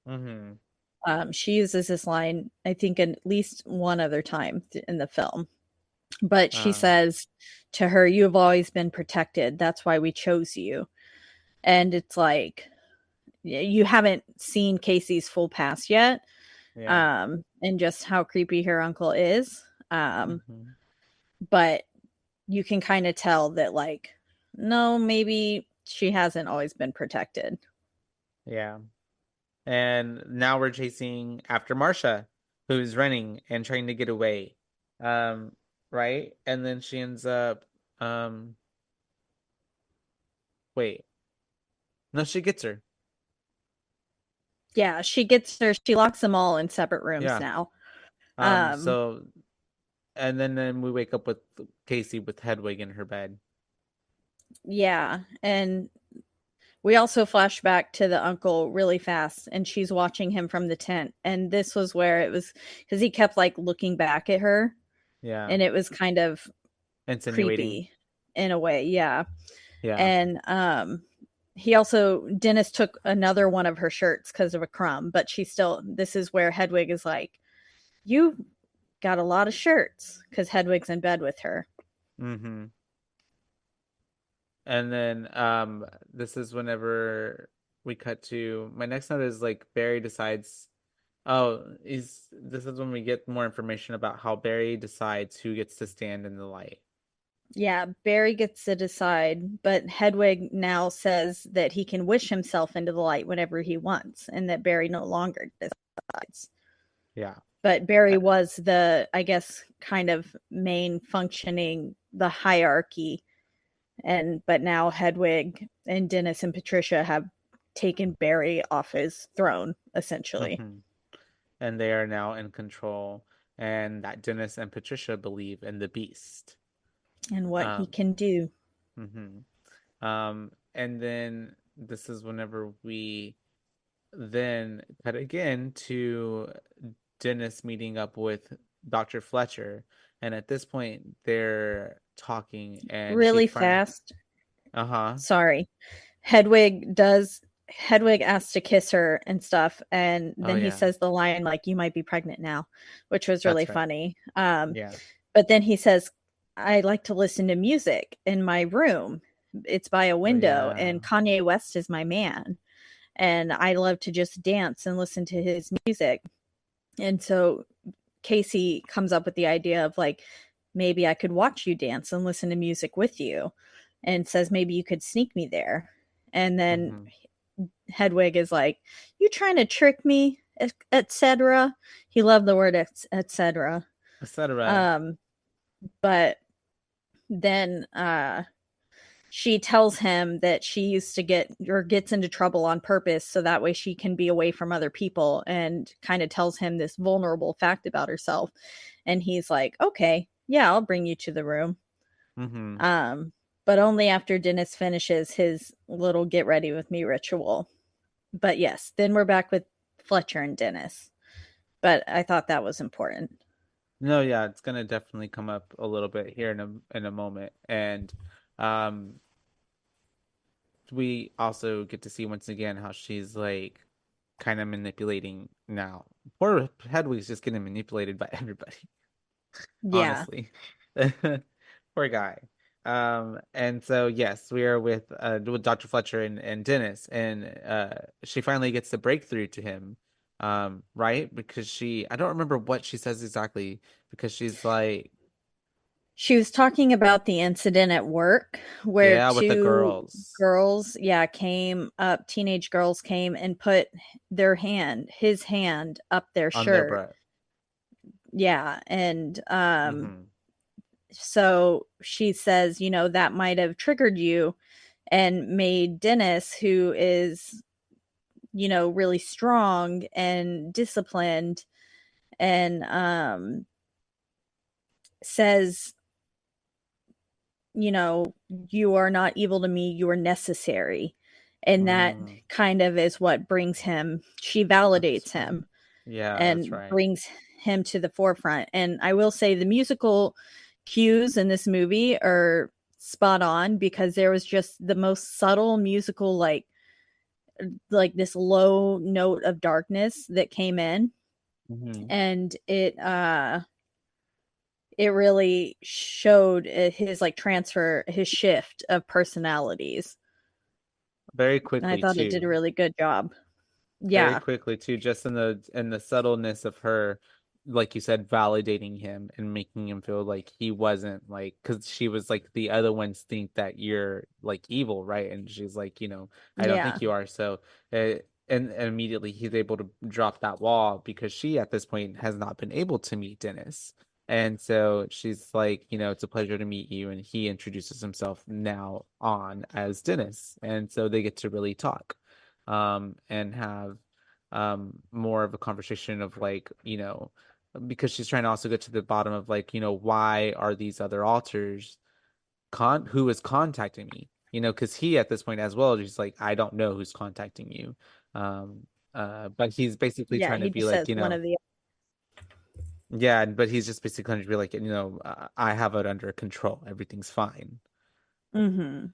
mm-hmm. She uses this line, I think, at least one other time in the film. But she Uh, says to her, "You have always been protected. That's why we chose you." And it's like, you haven't seen Casey's full past yet, yeah. and just how creepy her uncle is. Mm-hmm. But you can kind of tell that, like, no, maybe she hasn't always been protected. Yeah. And now we're chasing after Marsha, who's running and trying to get away. Um, right? And then she ends up um wait. No, she gets her. Yeah, she gets her, she locks them all in separate rooms Yeah. now. Um, Um, so and then we wake up with Casey with Hedwig in her bed. yeah, and we also flash back to the uncle really fast, and she's watching him from the tent. And this was where it was, because he kept like looking back at her, Yeah. and it was kind of Insinuating. creepy in a way. Yeah. Yeah. And he also, Dennis took another one of her shirts because of a crumb, but she still, this is where Hedwig is like, "You got a lot of shirts," because Hedwig's in bed with her. Mm-hmm. And then this is whenever we cut to my next note is like Barry decides. Oh, is this is when we get more information about how Barry decides who gets to stand in the light. Yeah, Barry gets to decide, but Hedwig now says that he can wish himself into the light whenever he wants, and that Barry no longer decides. Yeah. But Barry was the, I guess, kind of main functioning, the hierarchy. And but now Hedwig and Dennis and Patricia have taken Barry off his throne, essentially, Mm-hmm. And they are now in control, and that Dennis and Patricia believe in the beast. and what he Um, can do. and then this is whenever we then cut again to Dennis meeting up with Dr. Fletcher, and at this point they're talking, and she Really finally, fast. uh-huh, Sorry. Hedwig asks to kiss her and stuff, and oh then he yeah, says the line like, "You might be pregnant now," which was really that's right, funny. yeah, But then he says, "I like to listen to music in my room. It's by a oh window, yeah, and Kanye West is my man, and I love to just dance and listen to his music." And so Casey comes up with the idea of like, maybe I could watch you dance and listen to music with you, and says maybe you could sneak me there. And then mm-hmm. Hedwig is like, "You trying to trick me, etc." He loved the word etc. Etc. Um, but then she tells him that she used to get, or gets into trouble on purpose so that way she can be away from other people, and kind of tells him this vulnerable fact about herself. And he's like, "Okay, yeah, I'll bring you to the room." Mm-hmm. Um, but only after Dennis finishes his little get ready with me ritual. But yes, then we're back with Fletcher and Dennis. But I thought that was important. No, yeah, it's gonna definitely come up a little bit here in a moment, and um, we also get to see once again how she's like kind of manipulating now. Poor Hedwig's just getting manipulated by everybody, Yeah. honestly. Poor guy. And so yes, we are with Dr. Fletcher and Dennis, and she finally gets the breakthrough to him. Right? Because I don't remember what she says exactly, because she's like, She was talking about the incident at work where yeah, with the two girls girls, yeah, came up, teenage girls came and put his hand up their on their shirt. breath. Yeah. And Mm-hmm. so she says, that might have triggered you and made Dennis, who is really strong and disciplined, and says, you are not evil to me, you are necessary. And that Mm, kind of is what brings him, she that's validates right. him Yeah, that's and right. brings him to the forefront. And I will say the musical cues in this movie are spot on, because there was just the most subtle musical, like this low note of darkness that came in, Hmm. and it really showed his like transfer, his shift of personalities. Very And I quickly thought it did a too. really good job. Very Yeah. quickly too, just in the subtleness of her, like you said, validating him and making him feel like he wasn't like, because she was like, the other ones think that you're like evil, right? And she's like, I don't Yeah. think you are. So and immediately he's able to drop that wall, because she at this point has not been able to meet Dennis. And so she's like, it's a pleasure to meet you. And he introduces himself now on as Dennis. And so they get to really talk, and have more of a conversation of like, because she's trying to also get to the bottom of like, why are these other alters who is contacting me? Because he at this point as well, he's like, I don't know who's contacting you. Um, but he's basically Yeah. trying to He be just like, says one of the. yeah, but he's just basically trying to be like, I have it under control. Everything's fine. Mm-hmm.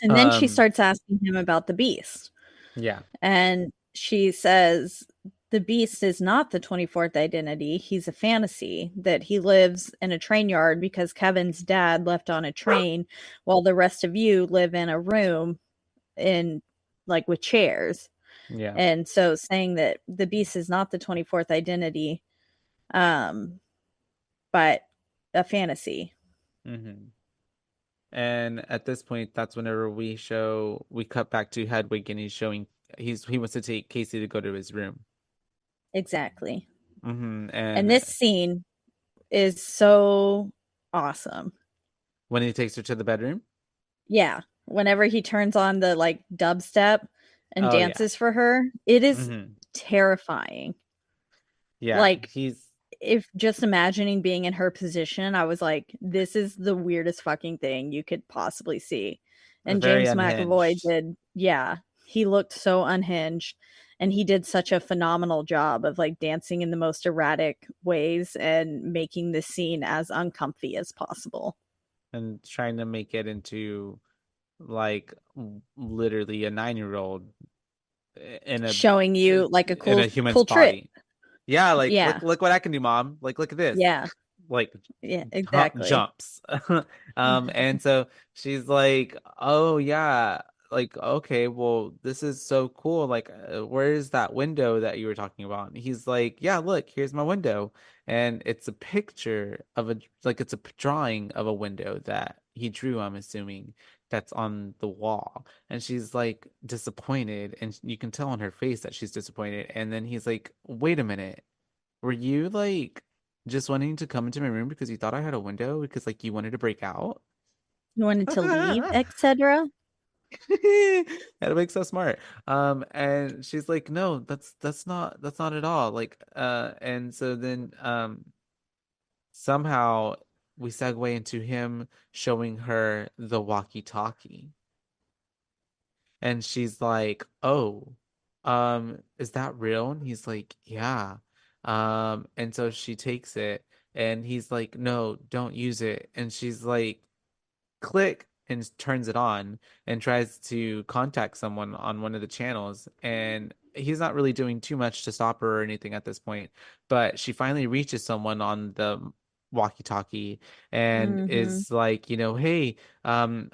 And then she Um, starts asking him about the beast. yeah, And she says the beast is not the 24th identity. He's a fantasy that he lives in a train yard because Kevin's dad left on a train, while the rest of you live in a room in like with chairs. yeah. And so saying that the beast is not the 24th identity, um, but a fantasy. Hmm. And at this point, that's whenever we cut back to Hedwig, and he wants to take Casey to go to his room. Exactly. And And this scene is so awesome. when he takes her to the bedroom, Yeah. Whenever he turns on the like dubstep and oh yeah, dances for her, it is hmm terrifying. yeah, Like, he's if just imagining being in her position, I was like, this is the weirdest fucking thing you could possibly see. And very James McAvoy unhinged. did, yeah, he looked so unhinged, and he did such a phenomenal job of like dancing in the most erratic ways and making this scene as uncomfy as possible. And trying to make it into like literally a 9-year-old in Showing you like a in a cool human's cool trick. body. Yeah, like Yeah. look what I can do, mom. Like look at this. Yeah. Like Yeah, exactly. jumps. And so she's like, "Oh yeah, like okay, well this is so cool. Like where is that window that you were talking about?" And he's like, "Yeah, look, here's my window." And it's a picture of it's a drawing of a window that he drew, I'm assuming, that's on the wall. And she's like disappointed, and you can tell on her face that she's disappointed. And then he's like, "Wait a minute. Were you like just wanting to come into my room because you thought I had a window because like you wanted to break out?" You wanted to leave, etc. That makes so smart. And she's like, "No, that's not at all." Like, and so then somehow we segue into him showing her the walkie-talkie. And she's like, "Oh, is that real?" And he's like, "Yeah." And so she takes it, and he's like, "No, don't use it." And she's like, click, and turns it on and tries to contact someone on one of the channels. And he's not really doing too much to stop her or anything at this point. But she finally reaches someone on the walkie-talkie and Mhm. is like, hey, I'm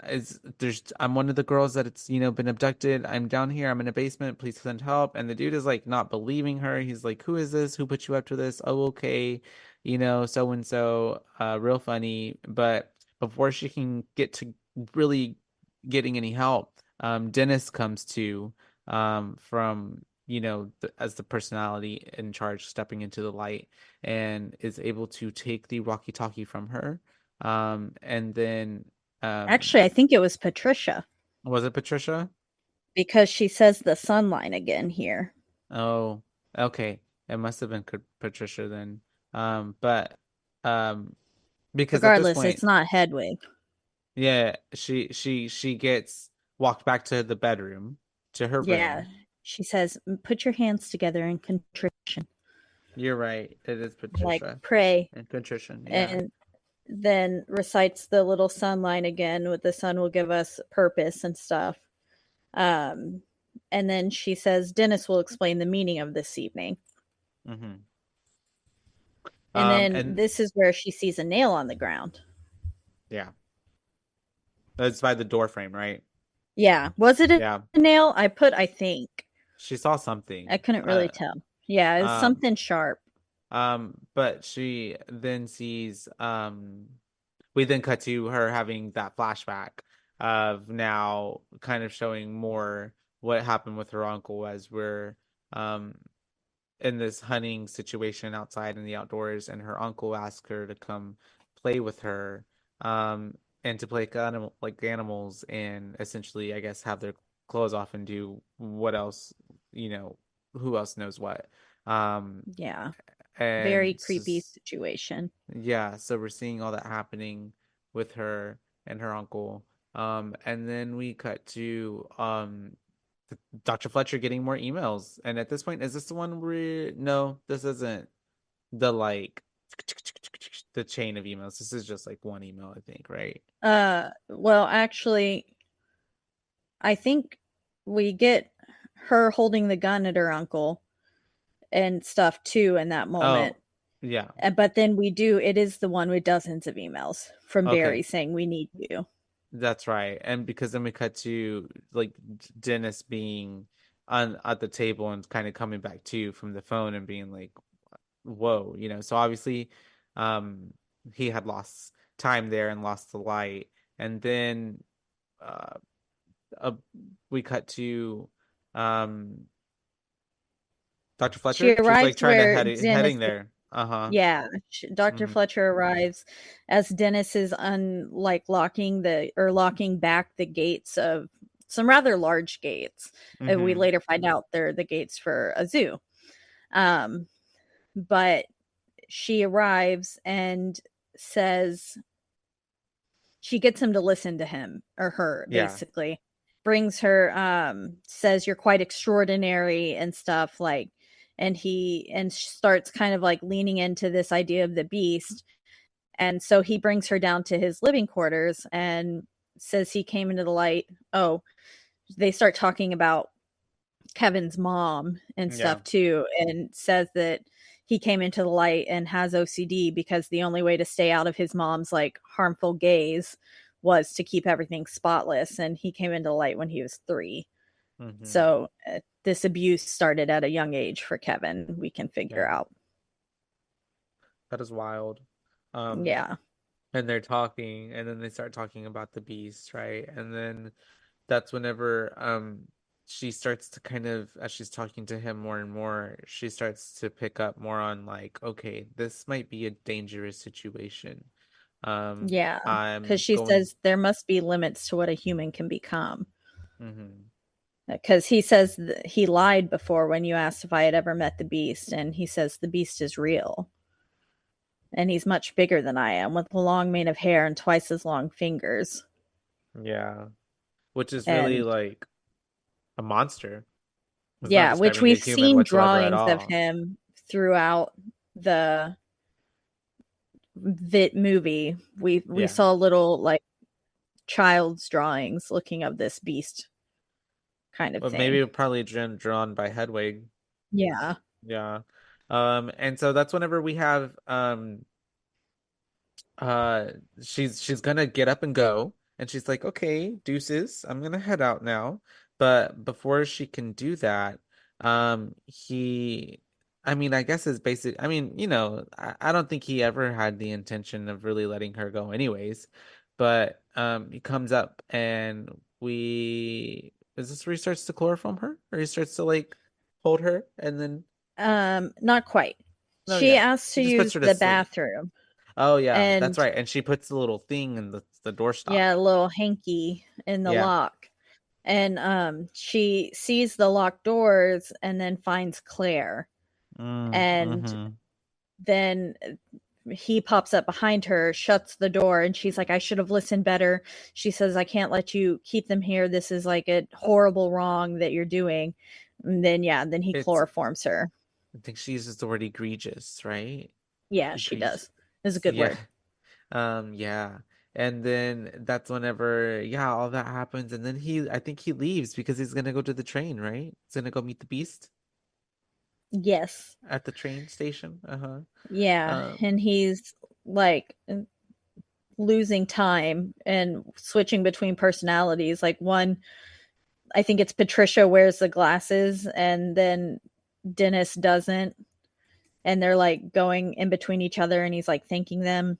one of the girls that it's, been abducted. I'm down here. I'm in a basement. Please send help. And the dude is like not believing her. He's like, who is this? Who put you up to this? Oh, okay. So and so, real funny. But before she can get to really getting any help, Dennis comes to, from as the personality in charge, stepping into the light, and is able to take the walkie-talkie from her. And then, um, Actually, I think it was Patricia. was it Patricia? because she says the sun line again here. Oh, okay. It must have been Patricia then. But um, because at this Regardless, point, it's not Hedwig. yeah, she gets walked back to the bedroom, to her Yeah. room. She says, put your hands together in contrition, You're right. It is like Patricia pray, and contrition. Yeah. and then recites the little sun line again with the sun will give us purpose and stuff. Um, and then she says, Dennis will explain the meaning of this evening. Mm-hmm. And then And this is where she sees a nail on the ground. yeah, it's by the door frame, right? Yeah. Was it a Yeah. nail? I think. She saw I something. couldn't really tell. Yeah, it's Um, something sharp. but she then sees, we then cut to her having that flashback of now kind of showing more what happened with her uncle as we're, um, in this hunting situation outside in the outdoors, and her uncle asked her to come play with her, and to play like animals, and essentially, I guess, have their clothes off and do what else, you know, who else knows what. Um, Yeah. Very and creepy situation. yeah, so we're seeing all that happening with her and her uncle. And then we cut to Dr. Fletcher getting more emails. And at this point, is this the one where no, this isn't the like the chain of emails. This is just like one email, I think, right? Well, actually, I think we get her holding the gun at her uncle and stuff too in that moment. Oh, yeah. But then it is the one with dozens of emails from Okay. Barry saying, we need you. That's right. And because then we cut to like Dennis being on at the table and kind of coming back to from the phone and being like, whoa, you know. So obviously, um, he had lost time there and lost the light. And then uh, uh we cut to um Dr. She Fletcher. She's like arrives trying to where Dennis heading there. Uh-huh. Yeah, Dr. Mm-hmm. Fletcher arrives as Dennis is locking back the gates of some rather large gates. We Mm-hmm. later find out they're the gates for a zoo. Um, but she arrives and says she gets him to listen to him or her Yeah. basically. Brings her says you're quite extraordinary and stuff like and starts kind of like leaning into this idea of the beast. And so he brings her down to his living quarters and says he came into the light. Oh, they start talking about Kevin's mom and Yeah. stuff too, and says that he came into the light and has OCD because the only way to stay out of his mom's like harmful gaze was to keep everything spotless. And he came into the light when he was 3. Mm-hmm. So this abuse started at a young age for Kevin, we can figure Yeah. out. That is wild. Um, Yeah. and they're talking, and then they start talking about the beast, right? And then that's whenever she starts to kind of, as she's talking to him more and more, she starts to pick up more on like, okay, this might be a dangerous situation. Yeah. Because I'm she going. says there must be limits to what a human can become. Mm-hmm. Because he says he lied before when you asked if I had ever met the beast, and he says the beast is real. And he's much bigger than I am, with a long mane of hair and twice as long fingers. Yeah, which is really And like a monster. It's not yeah, which describing a we've human seen whatsoever at drawings of all. him throughout the Vit movie. We Yeah, saw little like child's drawings looking of this beast kind of but thing. maybe probably drawn by Hedwig. Yeah. Yeah. And so that's whenever we have uh she's gonna get up and go, and she's like, okay, deuces, I'm gonna head out now. But before she can do that, he, I mean, I guess his basic, I mean, you know, I don't think he ever had the intention of really letting her go anyways. But he comes up, and we, is this where he starts to chloroform her, or he starts to like hold her and then, Not quite. no, She yeah, asks he to just puts use her to the sleep. bathroom, Oh yeah, that's and right. And she puts the little thing in the doorstop. yeah, a little hanky in the Yeah. lock. and she sees the locked doors and then finds Claire, and Mm-hmm. then he pops up behind her, shuts the door, and she's like, I should have listened better. She says, I can't let you keep them here. This is like a horrible wrong that you're doing. And then, yeah, then he It's chloroforms her. I think she uses the word egregious, right? Yeah, she Egregious. does. Is a good Yeah. word. Yeah. And then that's whenever, yeah, all that happens. And then I think he leaves because he's gonna go to the train, right? He's gonna go meet the beast Yes. at the train station. Uh-huh. Yeah. Um, And he's like losing time and switching between personalities. Like one, I think it's Patricia wears the glasses and then Dennis doesn't. And they're like going in between each other and he's like thanking them.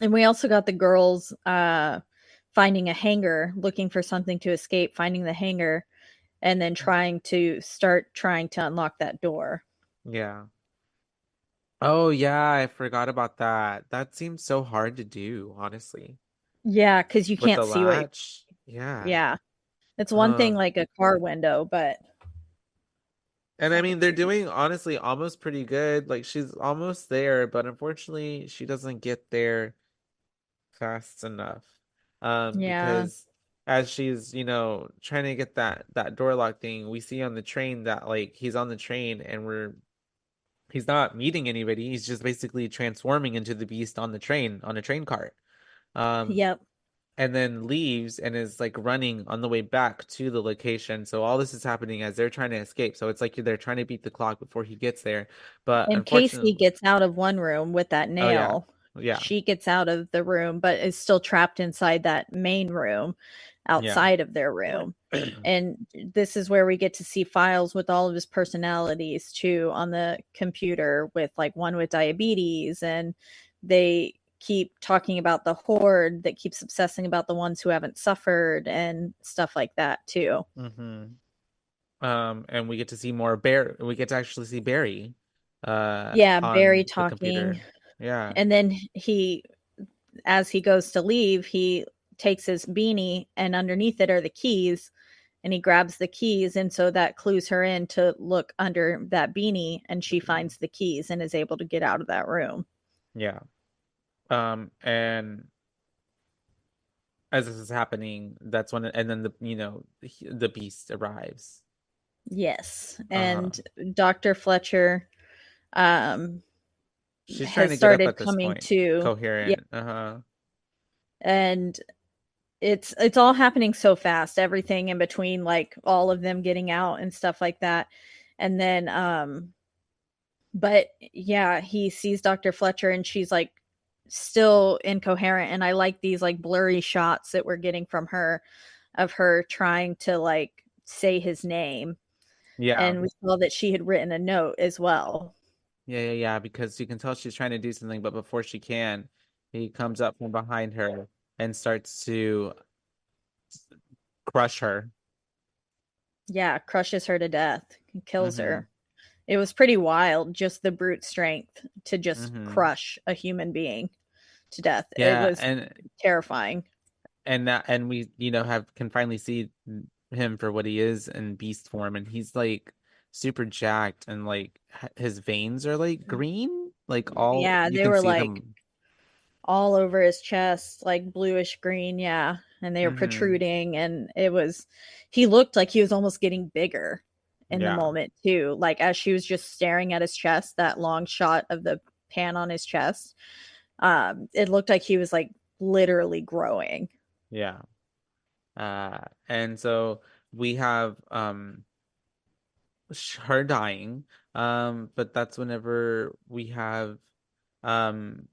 And we also got the girls finding a hangar, looking for something to escape, finding the hangar, and then trying to unlock that door. yeah. Oh, yeah, I forgot about that. That seems so hard to do, honestly. Yeah, because you With can't the see what. latch. Yeah. Yeah, it's one thing Uh, like a car window, but and I mean, fucking they're creepy. doing honestly almost pretty good. Like she's almost there, but unfortunately, she doesn't get there fast enough. Yeah, Because as she's, trying to get that door lock thing, we see on the train that like he's on the train and he's not meeting anybody. He's just basically transforming into the beast on the train on a train cart. Um, yep. and then leaves and is like running on the way back to the location. So all this is happening as they're trying to escape. So it's like they're trying to beat the clock before he gets there. But And Casey unfortunately, gets out of one room with that oh yeah, nail. yeah, She gets out of the room, but is still trapped inside that main room yeah. outside of their room. And this is where we get to see files with all of his personalities too on the computer, with like one with diabetes. And they keep talking about the horde that keeps obsessing about the ones who haven't suffered and stuff like that too. hmm and we get to see more Bear. We get to actually see Barry, Yeah, Barry on the talking. computer. Yeah, And then as he goes to leave, he takes his beanie and underneath it are the keys, and he grabs the keys, and so that clues her in to look under that beanie, and she finds the keys and is able to get out of that room. yeah. And as this is happening, that's when, and then the beast arrives. Yes, Uh-huh. and Dr. Fletcher um She's trying has to get up started at this coming point, to. Yeah, coherent. Uh-huh. and it's all happening so fast, everything in between, like all of them getting out and stuff like that. And then but yeah, he sees Dr. Fletcher and she's like still incoherent. And I like these like blurry shots that we're getting from her of her trying to like say his name. Yeah. And we saw that she had written a note as well. Yeah, because you can tell she's trying to do something, but before she can, he comes up from behind her and starts to crush her. Yeah, crushes her to death, kills Mm-hmm. her. It was pretty wild, just the brute strength to just Mm-hmm. crush a human being to death. It Yeah, was terrifying. and we, have can finally see him for what he is in beast form, and he's like super jacked, and like his veins are like green, like all Yeah, you they can were see like them. all over his chest, like bluish green, yeah, and they were Mm-hmm. protruding, and he looked like he was almost getting bigger in the Yeah, moment too. Like as she was just staring at his chest, that long shot of the pan on his chest, it looked like he was like literally growing. yeah. And so we have her dying. But that's whenever we have um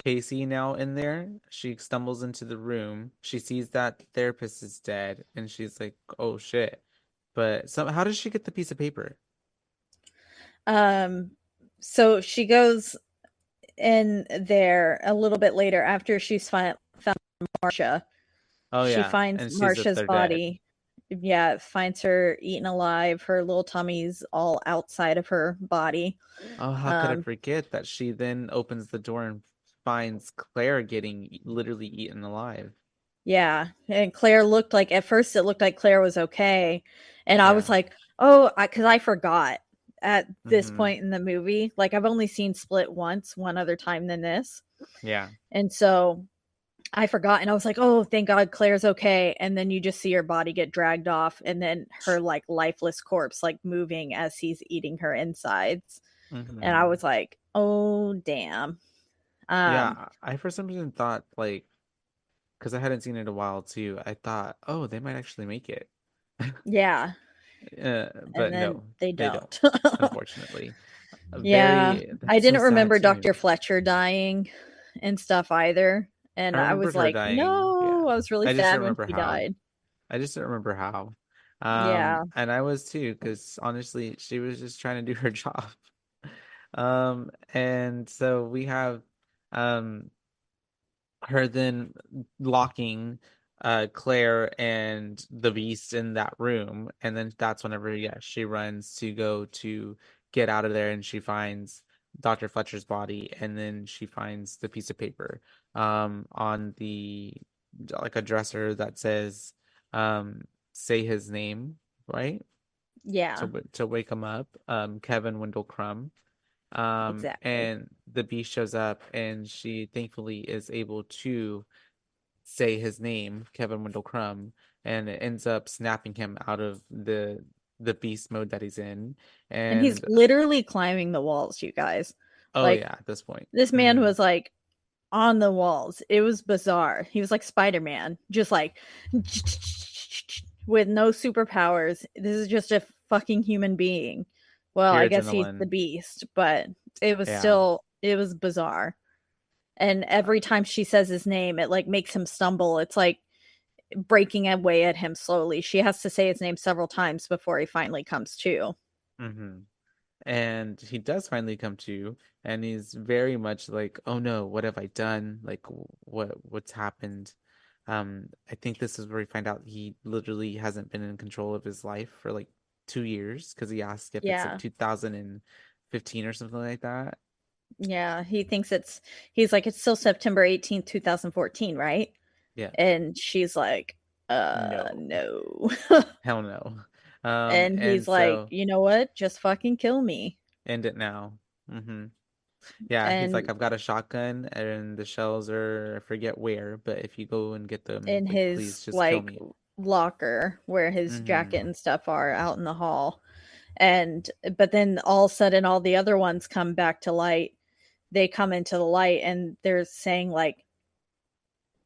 Casey now in there. She stumbles into the room. She sees that the therapist is dead, and she's like, "Oh shit!" But how does she get the piece of paper? um so she goes in there a little bit later after found Marcia. Oh She yeah, finds and sees that Marcia's they're dead. body. Yeah, finds her eaten alive. Her little tummy's all outside of her body. Oh, how could I Um, forget that she then opens the door and finds Claire getting literally eaten alive. Yeah, and Claire looked like at first it looked like Claire was okay, and I was Yeah. like, "Oh," because I forgot at this Mm-hmm. point in the movie. Like I've only seen Split once, one other time than this, Yeah. and so I forgot, and I was like, "Oh, thank God Claire's okay." And then you just see her body get dragged off, and then her like lifeless corpse like moving as he's eating her insides, and I Mm-hmm. was like, "Oh, damn." Um, Yeah. I for some reason thought like because I hadn't seen it in a while too. I thought, oh, they might actually make it. yeah, and But then no, they they don't. don't. Unfortunately, Yeah, I that's so didn't sad remember Dr. too. Fletcher dying and stuff either, I and I was remembered her like, dying. Yeah, "No," I was really I just sad don't when remember she how. died. I just don't remember how. Yeah, And I was too, because honestly, she was just trying to do her job. And so we have um her then locking Claire and the Beast in that room, and then that's whenever she runs to go to get out of there, and she finds Dr. Fletcher's body, and then she finds the piece of paper on the like a dresser that says say his name, right? yeah, To wake him up, Kevin Wendell Crumb. exactly. And the Beast shows up, and she thankfully is able to say his name, Kevin Wendell Crumb, and it ends up snapping him out of the beast mode that he's in. And he's And literally climbing the walls, you guys. oh Like yeah, at this point. this man Hmm. was like on the walls. It was bizarre. He was like Spider-Man, just like with no superpowers. This is just a fucking human being. Well, Pure I guess he's the adrenaline. beast, but Yeah. it was bizarre. And every time she says his name, it like makes him stumble. It's like breaking away at him slowly. She has to say his name several times before he finally comes to. Hmm. And he does finally come to, and he's very much like, oh no, what have I done? Like what's happened? I think this is where we find out he literally hasn't been in control of his life for like 2 years, because he asked if it's like Yeah. 2015 or something like that. Yeah, he's like it's still September 18th, 2014, right? Yeah. And she's like, No. no." Hell no. And And he's like, so "You know what? Just fucking kill me." end it now. Hmm. Yeah, he's like, And I've got a shotgun and the shells are, I forget where, but if you go and get them, in like, his please just kill like me. locker where his jacket Hmm. and stuff are out in the hall. And but then all of a sudden all the other ones come back to light. They come into the light and they're saying like,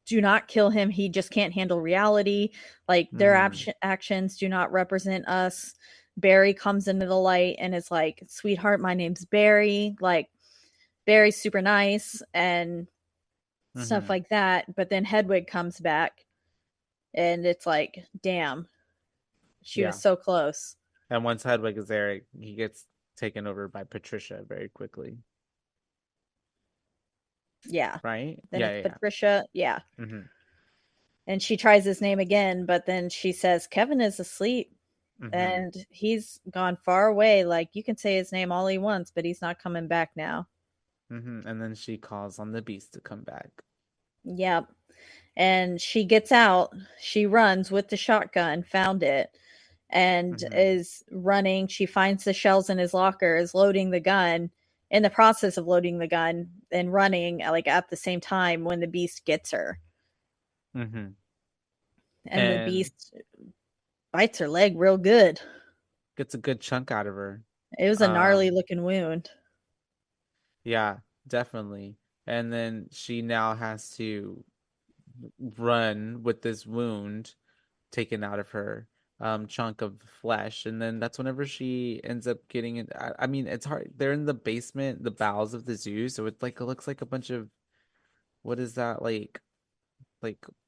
do not kill him. He just can't handle reality. Like their Hmm. actions do not represent us. Barry comes into the light and is like, "Sweetheart, my name's Barry." Like Barry's super nice and stuff Hmm. like that. But then Hedwig comes back and it's like, damn, she was Yeah. so close. And once Hedwig is there, he gets taken over by Patricia very quickly, Yeah. right? Then Yeah, it's yeah, Patricia. Yeah. yeah. Hmm. And she tries his name again, but then she says, Kevin is asleep Hmm. and he's gone far away. Like you can say his name all he wants, but he's not coming back now. Hmm. And then she calls on the beast to come back. Yep. And she gets out. She runs with the shotgun, found it, and Hmm. is running. She finds the shells in his locker, is loading the gun, in the process of loading the gun and running like at the same time when the beast gets her. Hmm. And the And beast bites her leg real good. gets a good chunk out of her. It was a gnarly Um, looking wound. yeah, definitely. And then she now has to run with this wound taken out of her chunk of flesh, and then that's whenever she ends up getting it. I mean, it's hard. They're in the basement, the bowels of the zoo, so it's like it looks like a bunch of, what is that, like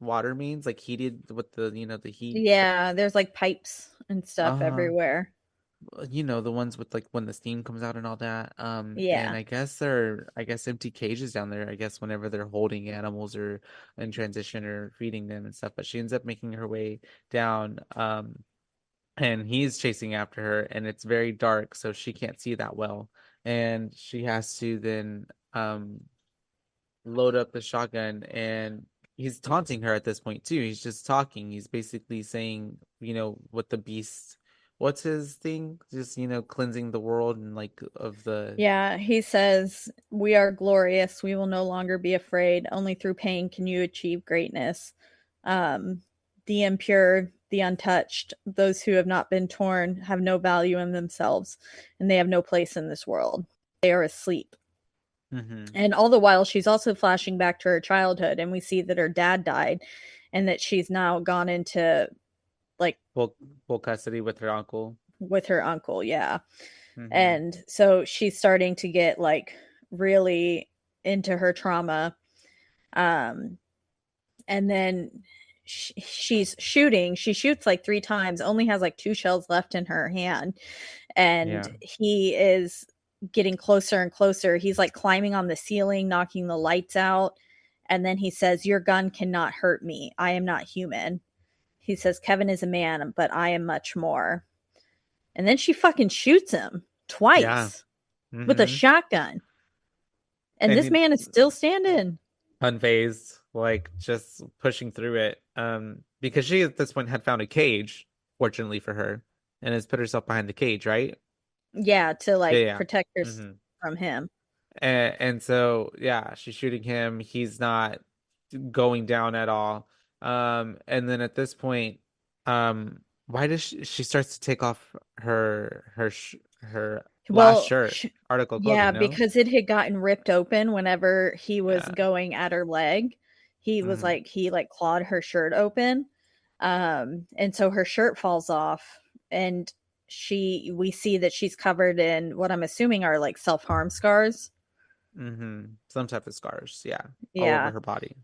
water mains, like heated with the the heat. Yeah, there's like pipes and stuff Uh everywhere. the ones with like when the steam comes out and all that. And Yeah. I guess they're, I guess, empty cages down there, I guess, whenever they're holding animals or in transition or feeding them and stuff. But she ends up making her way down, and he's chasing after her, and it's very dark, so she can't see that well, and she has to then load up the shotgun and he's taunting her at this point too. He's just talking. He's basically saying, what the beast, what's his thing? Just, cleansing the world and like of the Yeah, he says, "We are glorious. We will no longer be afraid. Only through pain can you achieve greatness. Um, the impure, the untouched, those who have not been torn have no value in themselves, and they have no place in this world. They are asleep." hmm And all the while, she's also flashing back to her childhood, and we see that her dad died, and that she's now gone into like full full custody with her uncle. with her uncle. Yeah. hmm And so she's starting to get like really into her trauma. Um, and then she's shooting. She shoots like 3 times, only has like 2 shells left in her hand. And Yeah. he is getting closer and closer. He's like climbing on the ceiling, knocking the lights out. And then he says, "Your gun cannot hurt me. I am not human." He says, "Kevin is a man, but I am much more." And then she fucking shoots him Yeah. twice with a hmm shotgun. And And this man is still standing. unfazed, like just pushing through it. Because she at this point had found a cage, fortunately for her, and has put herself behind the cage, right? Yeah, to Yeah, like yeah. protect her hmm from him. And so yeah, she's shooting him. He's not going down at all. And then at this point, why does she starts to take off her last Well, shirt, article of yeah, clothing, no? because it had gotten ripped open whenever he was Yeah. going at her leg. hmm He like clawed her shirt open. And so her shirt falls off, and we see that she's covered in what I'm assuming are like self-harm scars. Some type of scars, yeah, all over Yeah. her body.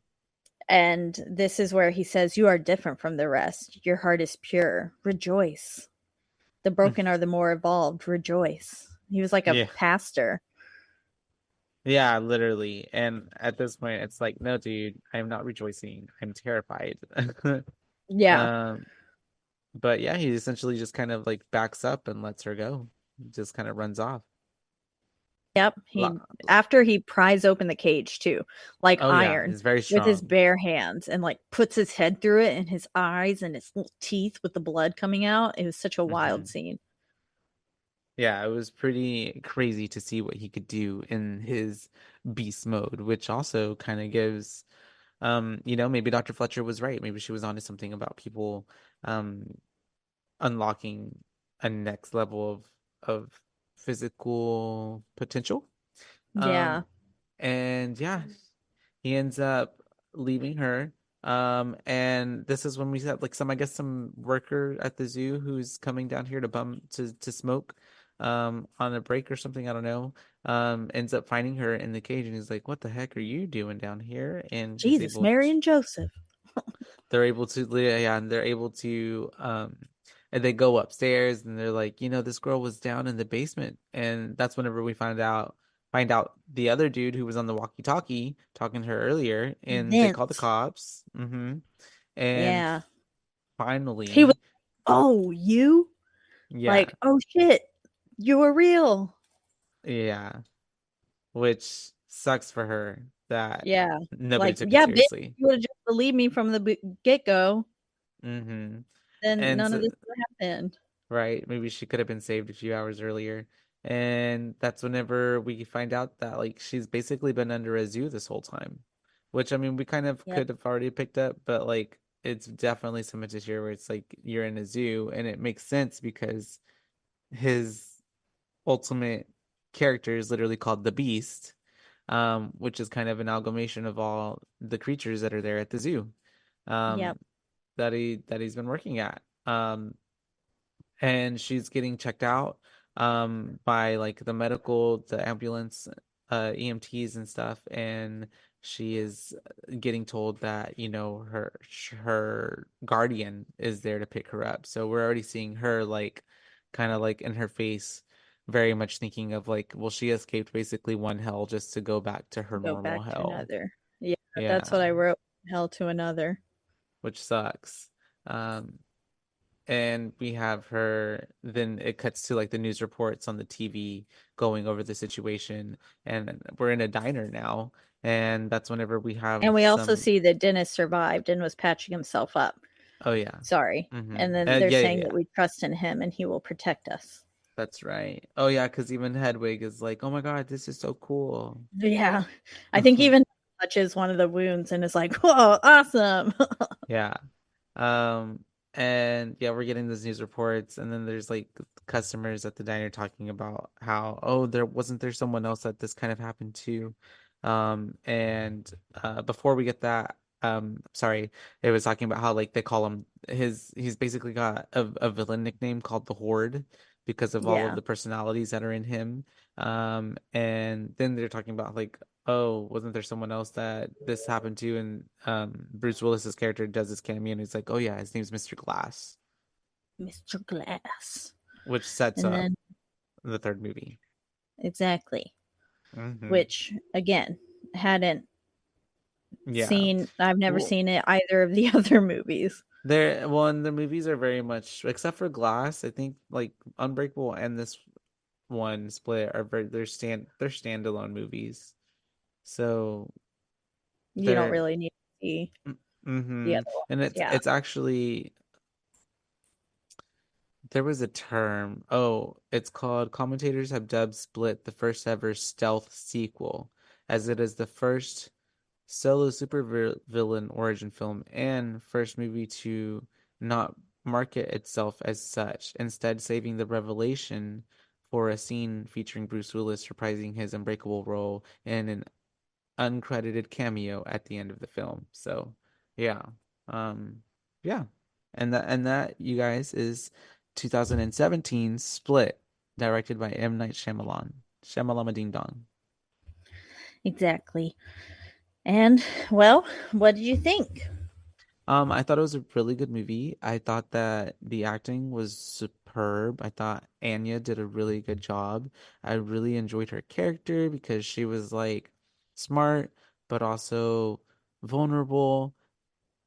And this is where he says, "You are different from the rest. Your heart is pure. Rejoice. The broken are the more evolved. Rejoice." He was like a Yeah. pastor. Yeah, literally. And at this point, it's like, no, dude, I'm not rejoicing. I'm terrified. Yeah. Um, but yeah, he essentially just kind of like backs up and lets her go. Just kind of runs off. Yep. La- He after he pries open the cage too, like Oh yeah, iron, he's very with his strong. bare hands, and like puts his head through it and his eyes and his little teeth with the blood coming out. It was such a wild hmm scene. Yeah, it was pretty crazy to see what he could do in his beast mode, which also kind of gives, maybe Dr. Fletcher was right. Maybe she was onto something about people, um, unlocking a next level of physical potential. Yeah. And yeah, he ends up leaving her. And this is when we have like I guess some worker at the zoo who's coming down here to to smoke on a break or something, I don't know. Ends up finding her in the cage and he's like, "What the heck are you doing down here?" And he's Jesus, able Mary and Joseph. they're able to yeah, and they're able to and they go upstairs and they're like, this girl was down in the basement. And that's whenever we find out the other dude who was on the walkie-talkie talking to her earlier, and they call the Vince. cops. And Yeah. He was, finally, "Oh, you?" yeah, Like, "Oh shit, you were real." yeah, which sucks for her that Yeah. nobody Like, took it "Yeah, bitch, seriously. you would have just believed me from the get-go, hmm then and none of so, this would have happened." right? Maybe she could have been saved a few hours earlier. And that's whenever we find out that like she's basically been under a zoo this whole time. Which I mean we kind of Yep. could have already picked up, but like it's definitely cemented here where it's like you're in a zoo and it makes sense because his ultimate character is literally called the Beast, which is kind of an amalgamation of all the creatures that are there at the zoo. Um Yep. that he's been working at. And she's getting checked out by like the ambulance, EMTs and stuff, and she is getting told that her guardian is there to pick her up. So we're already seeing her like kind of like in her face very much thinking of like, well, she escaped basically one hell just to go back to her Go normal back to hell. another. Yeah, that's Yeah, what I wrote. Hell to another. which sucks. um and we have her, then it cuts to like the news reports on the TV going over the situation, and we're in a diner now, and that's whenever we have And we also some. see that Dennis survived and was patching himself up. Oh yeah. Sorry. Mm-hmm. And then they're Yeah, yeah, saying that yeah. we trust in him and he will protect us. That's right. Oh yeah, because even Hedwig is like, "Oh my God, this is so cool." Yeah. I think even touches one of the wounds and is like, whoa, awesome. Yeah. Um, and yeah, we're getting these news reports, and then there's like customers at the diner talking about how, oh, there someone else that this kind of happened to. And before we get that, sorry, it was talking about how like they call him he's basically got a villain nickname called the Horde because of all of Yeah. the personalities that are in him. And then they're talking about like, oh, wasn't there someone else that this happened to? And Bruce Willis's character does his cameo and he's like, oh yeah, his name's Mr. Glass, Mr. Glass. which sets And up then, the third movie. exactly. Hmm. Which, again, hadn't Yeah. seen, I've never Well, seen it either of the other movies. and the movies are very much, except for Glass, I think like Unbreakable and this one split are they're standalone movies. So You don't they're really need to see the mm-hmm. other ones. And Yeah. it's actually there was a term. Oh, it's called commentators have dubbed Split the first ever stealth sequel, as it is the first solo supervillain origin film and first movie to not market itself as such, instead saving the revelation for a scene featuring Bruce Willis reprising his unbreakable role in an uncredited cameo at the end of the film. So, yeah. Um, yeah. And that you guys is 2017 Split, directed by M. Night Shyamalan. Shyamalama Ding Dong. Exactly. And, well, what did you think? I thought it was a really good movie. I thought that the acting was superb. I thought Anya did a really good job. I really enjoyed her character because she was like smart, but also vulnerable,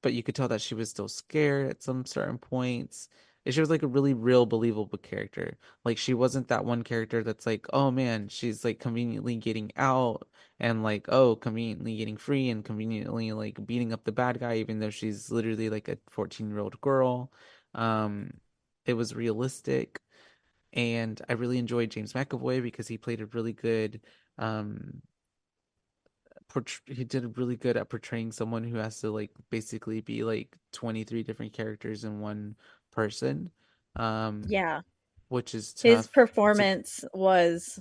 but you could tell that she was still scared at some certain points. And she was like a really real, believable character. Like she wasn't that one character that's like, oh man, she's like conveniently getting out and like, oh, conveniently getting free and conveniently like beating up the bad guy, even though she's literally like a 14-year-old girl. Um, it was realistic. And I really enjoyed James McAvoy because he played a really good um he did really good at portraying someone who has to like basically be like 23 different characters in one person, um Yeah. which is His tough to performance was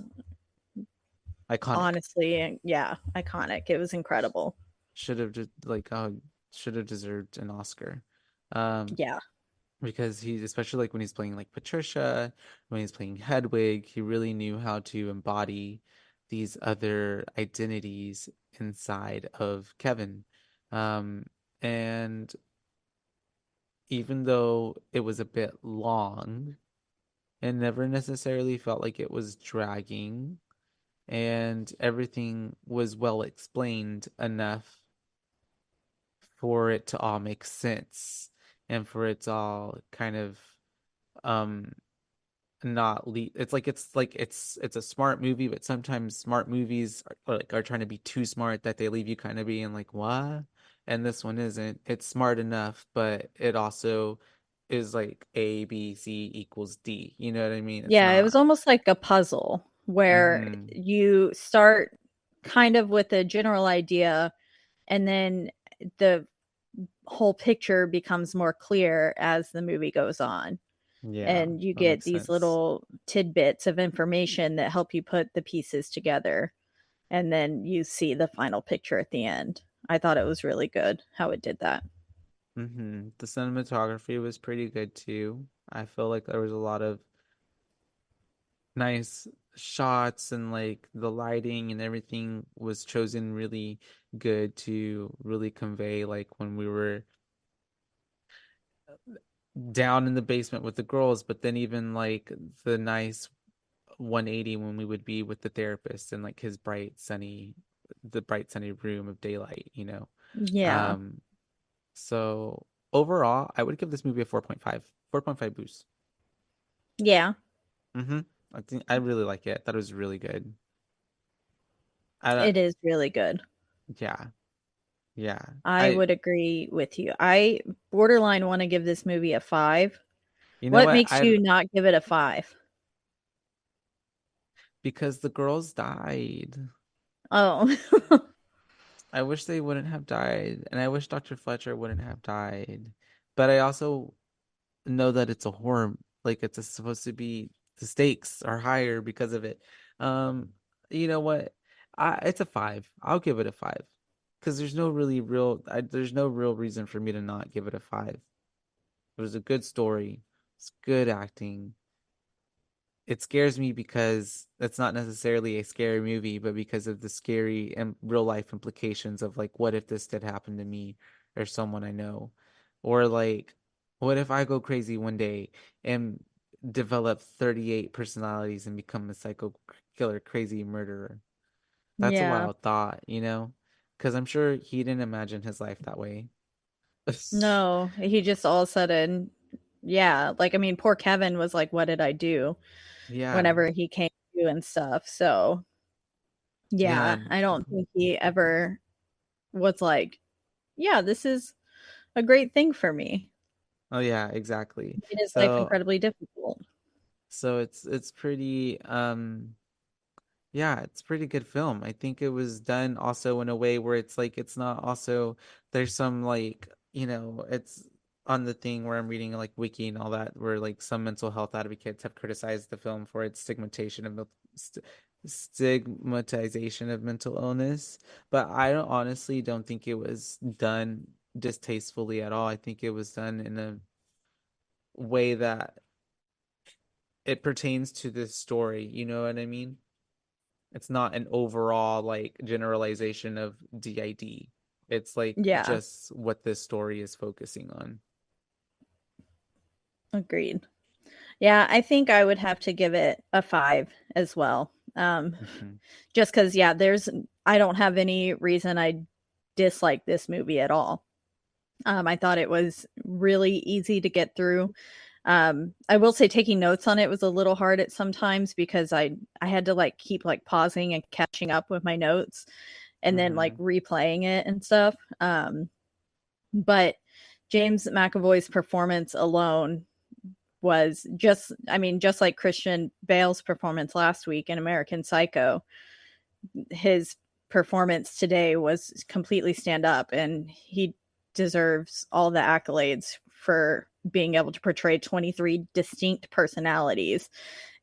iconic. honestly, yeah, iconic. It was incredible. Should have just like should have deserved an Oscar, um Yeah. because he, especially like when he's playing like Patricia, when he's playing Hedwig, he really knew how to embody these other identities inside of Kevin. And even though it was a bit long, it never necessarily felt like it was dragging, and everything was well explained enough for it to all make sense and for it to all kind of um not lead. It's a smart movie, but sometimes smart movies are trying to be too smart that they leave you kind of being like, what? And this one isn't. It's smart enough, but it also is like A, B, C equals D. You know what I mean? It's Yeah, it was not. almost like a puzzle where Mm-hmm. you start kind of with a general idea and then the whole picture becomes more clear as the movie goes on. Yeah, And you that get makes these sense. little tidbits of information that help you put the pieces together. And then you see the final picture at the end. I thought it was really good how it did that. The cinematography was pretty good too. I feel like there was a lot of nice shots, and like the lighting and everything was chosen really good to really convey like when we were down in the basement with the girls, but then even like the nice 180 when we would be with the therapist and like his bright sunny room of daylight. Yeah. Um so overall, I would give this movie a 4.5. 4.5 boost. Yeah, Mm-hmm. I think I really like it. That was really good. I don't, it is really good. yeah, yeah. I would agree with you. I borderline want to give this movie a 5. You know What what? makes you not give it a 5? Because the girls died. Oh. I wish they wouldn't have died, and I wish Dr. Fletcher wouldn't have died. But I also know that it's a horror, like supposed to be the stakes are higher because of it. Um, you know what? It's a 5. I'll give it a 5 because there's no real reason for me to not give it a 5. It was a good story. It's good acting. It scares me because it's not necessarily a scary movie, but because of the scary and real life implications of like, what if this did happen to me or someone I know? Or like, what if I go crazy one day and develop 38 personalities and become a psycho killer, crazy murderer? That's a Yeah. wild thought, you know? Because I'm sure he didn't imagine his life that way. No, he just all of a sudden, yeah, like I mean, poor Kevin was like, "What did I do?" Yeah, Whenever he came to and stuff. So, yeah. yeah, I don't think he ever was like, "Yeah, this is a great thing for me." Oh yeah, exactly. It is life So incredibly difficult. it's pretty yeah, it's a pretty good film. I think it was done also in a way where it's like it's not also there's some like, it's on the thing where I'm reading like wiki and all that where like some mental health advocates have criticized the film for its st stigmatization of mental illness, but honestly don't think it was done distastefully at all. I think it was done in a way that it pertains to this story, you know what I mean? It's not an overall like generalization of DID. It's like Yeah, just what this story is focusing on. agreed. Yeah, I think I would have to give it a 5 as well. Hmm. Just because, yeah, I don't have any reason I dislike this movie at all. I thought it was really easy to get through. I will say taking notes on it was a little hard at sometimes because I had to like keep like pausing and catching up with my notes and then like Hmm. replaying it and stuff. But James McAvoy's performance alone was just, I mean, just like Christian Bale's performance last week in American Psycho, his performance today was completely stand up, and he deserves all the accolades for being able to portray 23 distinct personalities.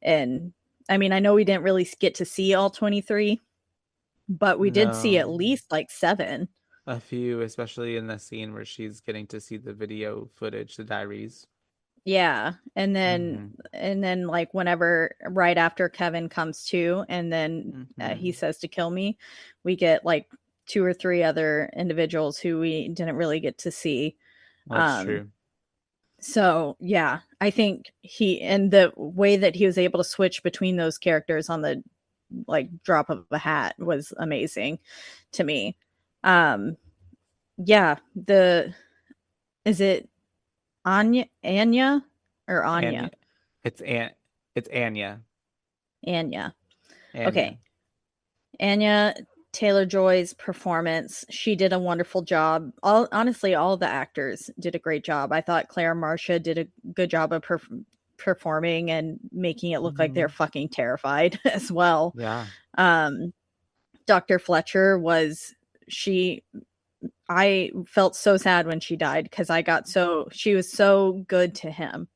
And I mean, I know we didn't really get to see all 23, but we did see at No, least like 7. a few, especially in the scene where she's getting to see the video footage, the diaries. Yeah, Hmm. and then like whenever right after Kevin comes to, and then he Hmm. says to kill me, we get like 2 or 3 other individuals who we didn't really get to see. That's Um, true. so yeah, I think he and the way that he was able to switch between those characters on the like drop of a hat was amazing to me. Um, yeah, the is it Anya or Anya, Anya? it's it's Anya. Anya. Anya. Okay. Anya Taylor-Joy's performance, she did a wonderful job. All the actors did a great job. I thought Claire Marcia did a good job of performing and making it look like they're Hmm. fucking terrified as well. Yeah. Um, Dr. Fletcher was she I felt so sad when she died because she was so good to him.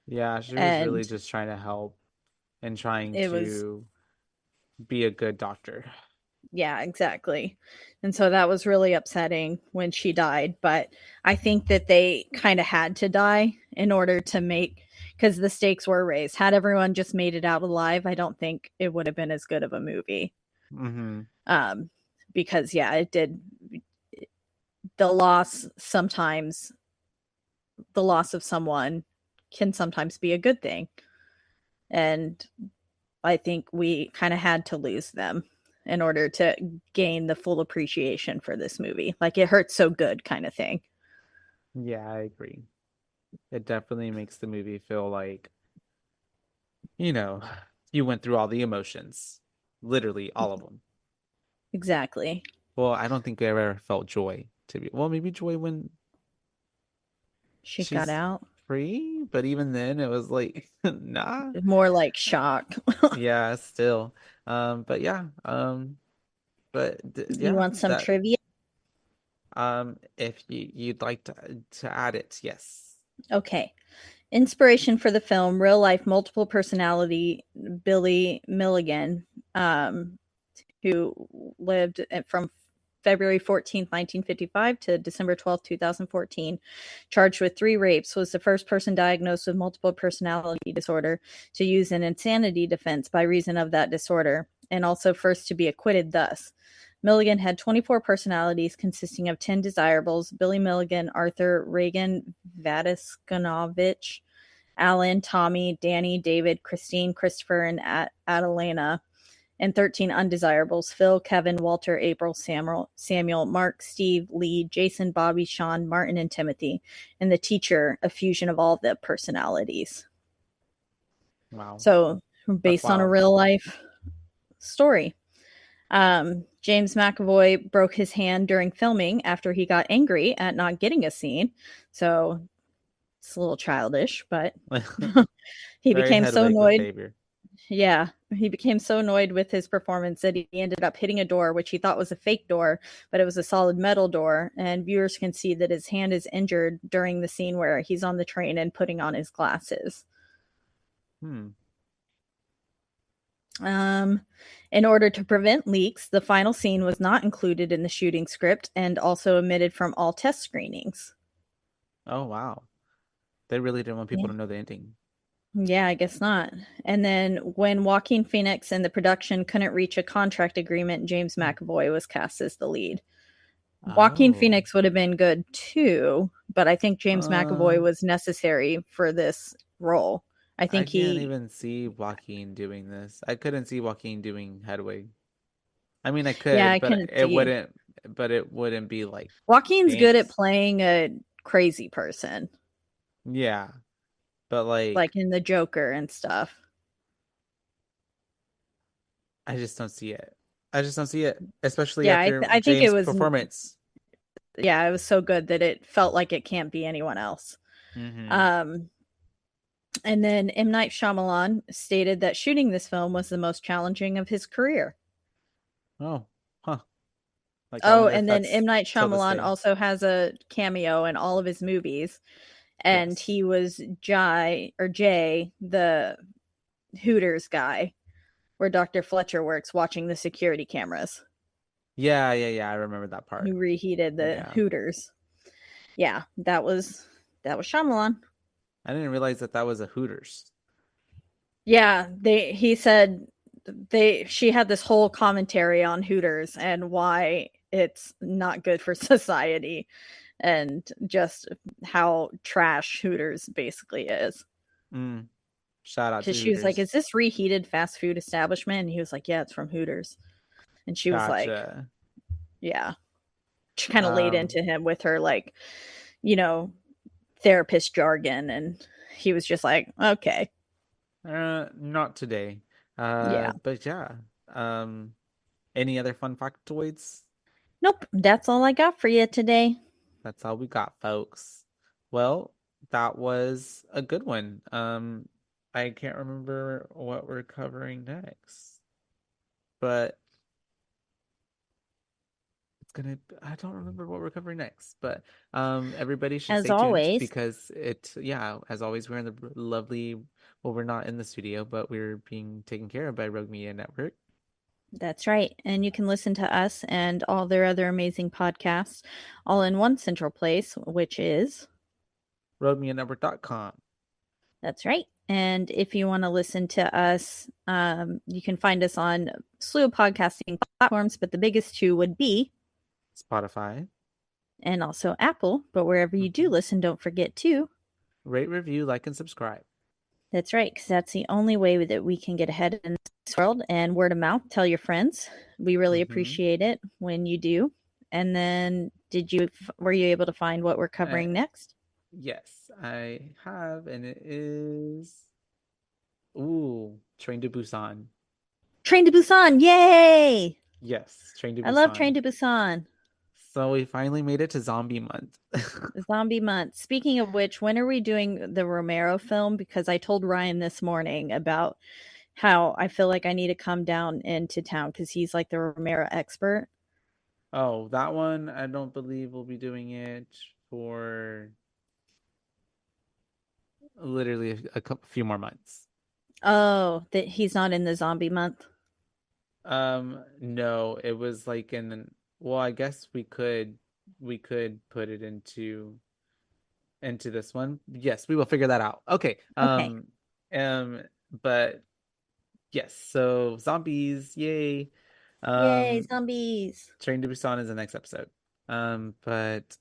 Yeah, she was really And just trying to help and trying it was to be a good doctor. Yeah, exactly. And so that was really upsetting when she died, but I think that they kind of had to die in order to make because the stakes were raised. Had everyone just made it out alive, I don't think it would have been as good of a movie. Hmm. Um because yeah, it did the loss sometimes the loss of someone can sometimes be a good thing. And I think we kind of had to lose them in order to gain the full appreciation for this movie. Like it hurts so good kind of thing. Yeah, I agree. It definitely makes the movie feel like, you know, you went through all the emotions, literally all of them. Exactly. Well, I don't think I ever felt joy to be. Well, maybe joy when She got she's out. free, but even then, it was like, nah. More like shock. Yeah, still. But yeah. You Yeah, want some that. trivia? If you'd like to add it, yes. Okay. Inspiration for the film, real life multiple personality Billy Milligan, um, who lived from February 14th, 1955 to December 12th, 2014, charged with 3 rapes, was the first person diagnosed with multiple personality disorder to use an insanity defense by reason of that disorder, and also first to be acquitted thus. Milligan had 24 personalities consisting of 10 desirables: Billy Milligan, Arthur, Reagan, Vatiskanovich, Alan, Tommy, Danny, David, Christine, Christopher, and Adelena, and 13 undesirables: Phil, Kevin, Walter, April, Samuel, Mark, Steve, Lee, Jason, Bobby, Sean, Martin, and Timothy. And the teacher, a fusion of all the personalities. Wow, So, that's based on a wild. real life story. James McAvoy broke his hand during filming after he got angry at not getting a scene. So, it's a little childish, but he Very became so headway annoyed. behavior. Yeah, he became so annoyed with his performance that he ended up hitting a door, which he thought was a fake door, but it was a solid metal door. And viewers can see that his hand is injured during the scene where he's on the train and putting on his glasses. Hmm. Um, in order to prevent leaks, the final scene was not included in the shooting script and also omitted from all test screenings. Oh, wow. They really didn't want people Yeah. to know the ending. Yeah, I guess not. And then when Joaquin Phoenix and the production couldn't reach a contract agreement, James McAvoy was cast as the lead. Joaquin Oh. Phoenix would have been good too, but I think James Uh, McAvoy was necessary for this role. I I think can't he, even see Joaquin doing this. I couldn't see Joaquin doing Hedwig. I mean, I yeah, I could, couldn't see. but it wouldn't be like Joaquin's good at James. playing a crazy person, Yeah, but like like, in The Joker and stuff. I just don't see it. I just don't see it, especially Yeah, after I think it James' was, performance. yeah, it was so good that it felt like it can't be anyone else. Mm-hmm. Um, and then M. Night Shyamalan stated that shooting this film was the most challenging of his career. Oh, huh. Like, I Oh, wonder if and then that's M. Night till this Shyamalan day. also has a cameo in all of his movies, and Yes. he was Jay, the Hooters guy, where Dr. Fletcher works, watching the security cameras, Yeah, yeah, yeah. I remember that part. who reheated the Yeah. Hooters. Yeah, that was Shyamalan. I didn't realize that that was a Hooters. Yeah, they he said they she had this whole commentary on Hooters and why it's not good for society and just how trash Hooters basically is. Mm. Shout out to Because she was like, Hooters. "Is this reheated fast food establishment?" And he was like, "Yeah, it's from Hooters." And she was like, Gotcha. "Yeah." She kind of laid Um, into him with her like, you know, therapist jargon, and he was just like, "Okay, not today. yeah, But yeah. Um, any other fun factoids? nope, that's all I got for you today." That's all we got, folks. Well, that was a good one. I can't remember what we're covering next, but I don't remember what we're covering next, but everybody should As stay tuned always, because yeah, as always, we're in the lovely, well, we're not in the studio, but we're being taken care of by Rogue Media Network, that's right. And you can listen to us and all their other amazing podcasts all in one central place, which is roguemedianetwork.com. that's right. And if you want to listen to us, you can find us on a slew of podcasting platforms, but the biggest two would be, Spotify. and also Apple. But wherever you do Mhm. listen, don't forget to. Rate, review, like, and subscribe. That's right, because that's the only way that we can get ahead in this world. And word of mouth, tell your friends. We really Hmm. appreciate it when you do. And then were you able to find what we're covering next? Yes, I have, and it is Train to Busan. Train to Busan, yay! Yes, Train to I love Train Busan. to Busan. So we finally made it to zombie month. Zombie month. Speaking of which, when are we doing the Romero film? Because I told Ryan this morning about how I feel like I need to come down into town because he's like the Romero expert. Oh, that one, I don't believe we'll be doing it for literally few more months. Oh, that he's not in the zombie month. No, it was like well, I guess we could put it into this one. Yes, we will figure that out. Okay. Okay. But yes, so zombies, yay. Yay, Um, zombies. Train to Busan is the next episode. But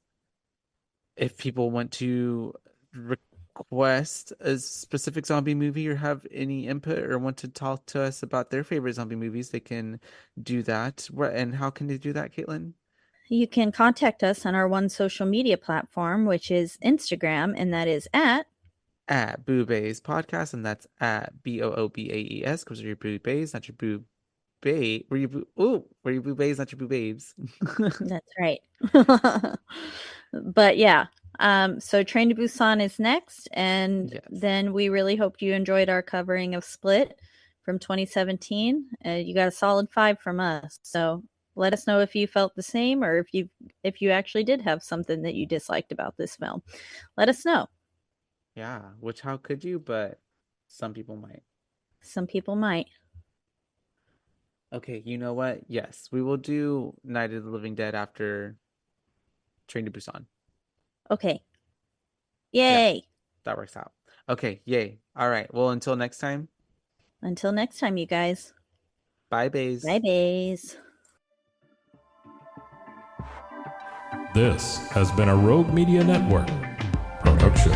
if people want to request a specific zombie movie or have any input or want to talk to us about their favorite zombie movies, they can do that. And how can they do that, Caitlin? You can contact us on our one social media platform, which is Instagram, and that is At Boobays Podcast, and that's at BOOBAES, because you're boobays, not your boo babe. Were you boobays, not your boo babes. That's right. But yeah, so Train to Busan is next, and Yes. then we really hope you enjoyed our covering of Split from 2017. You got a solid 5 from us. So let us know if you felt the same, or if you actually did have something that you disliked about this film. Let us know. Yeah, which how could you? But some people might. Some people might. Okay, you know what? Yes, we will do Night of the Living Dead after Train to Busan. Okay. Yeah, Yay. that works out. Okay, yay. All right. Well, until next time, Until next time, you guys. bye, bays. Bye, bays. This has been a Rogue Media Network production.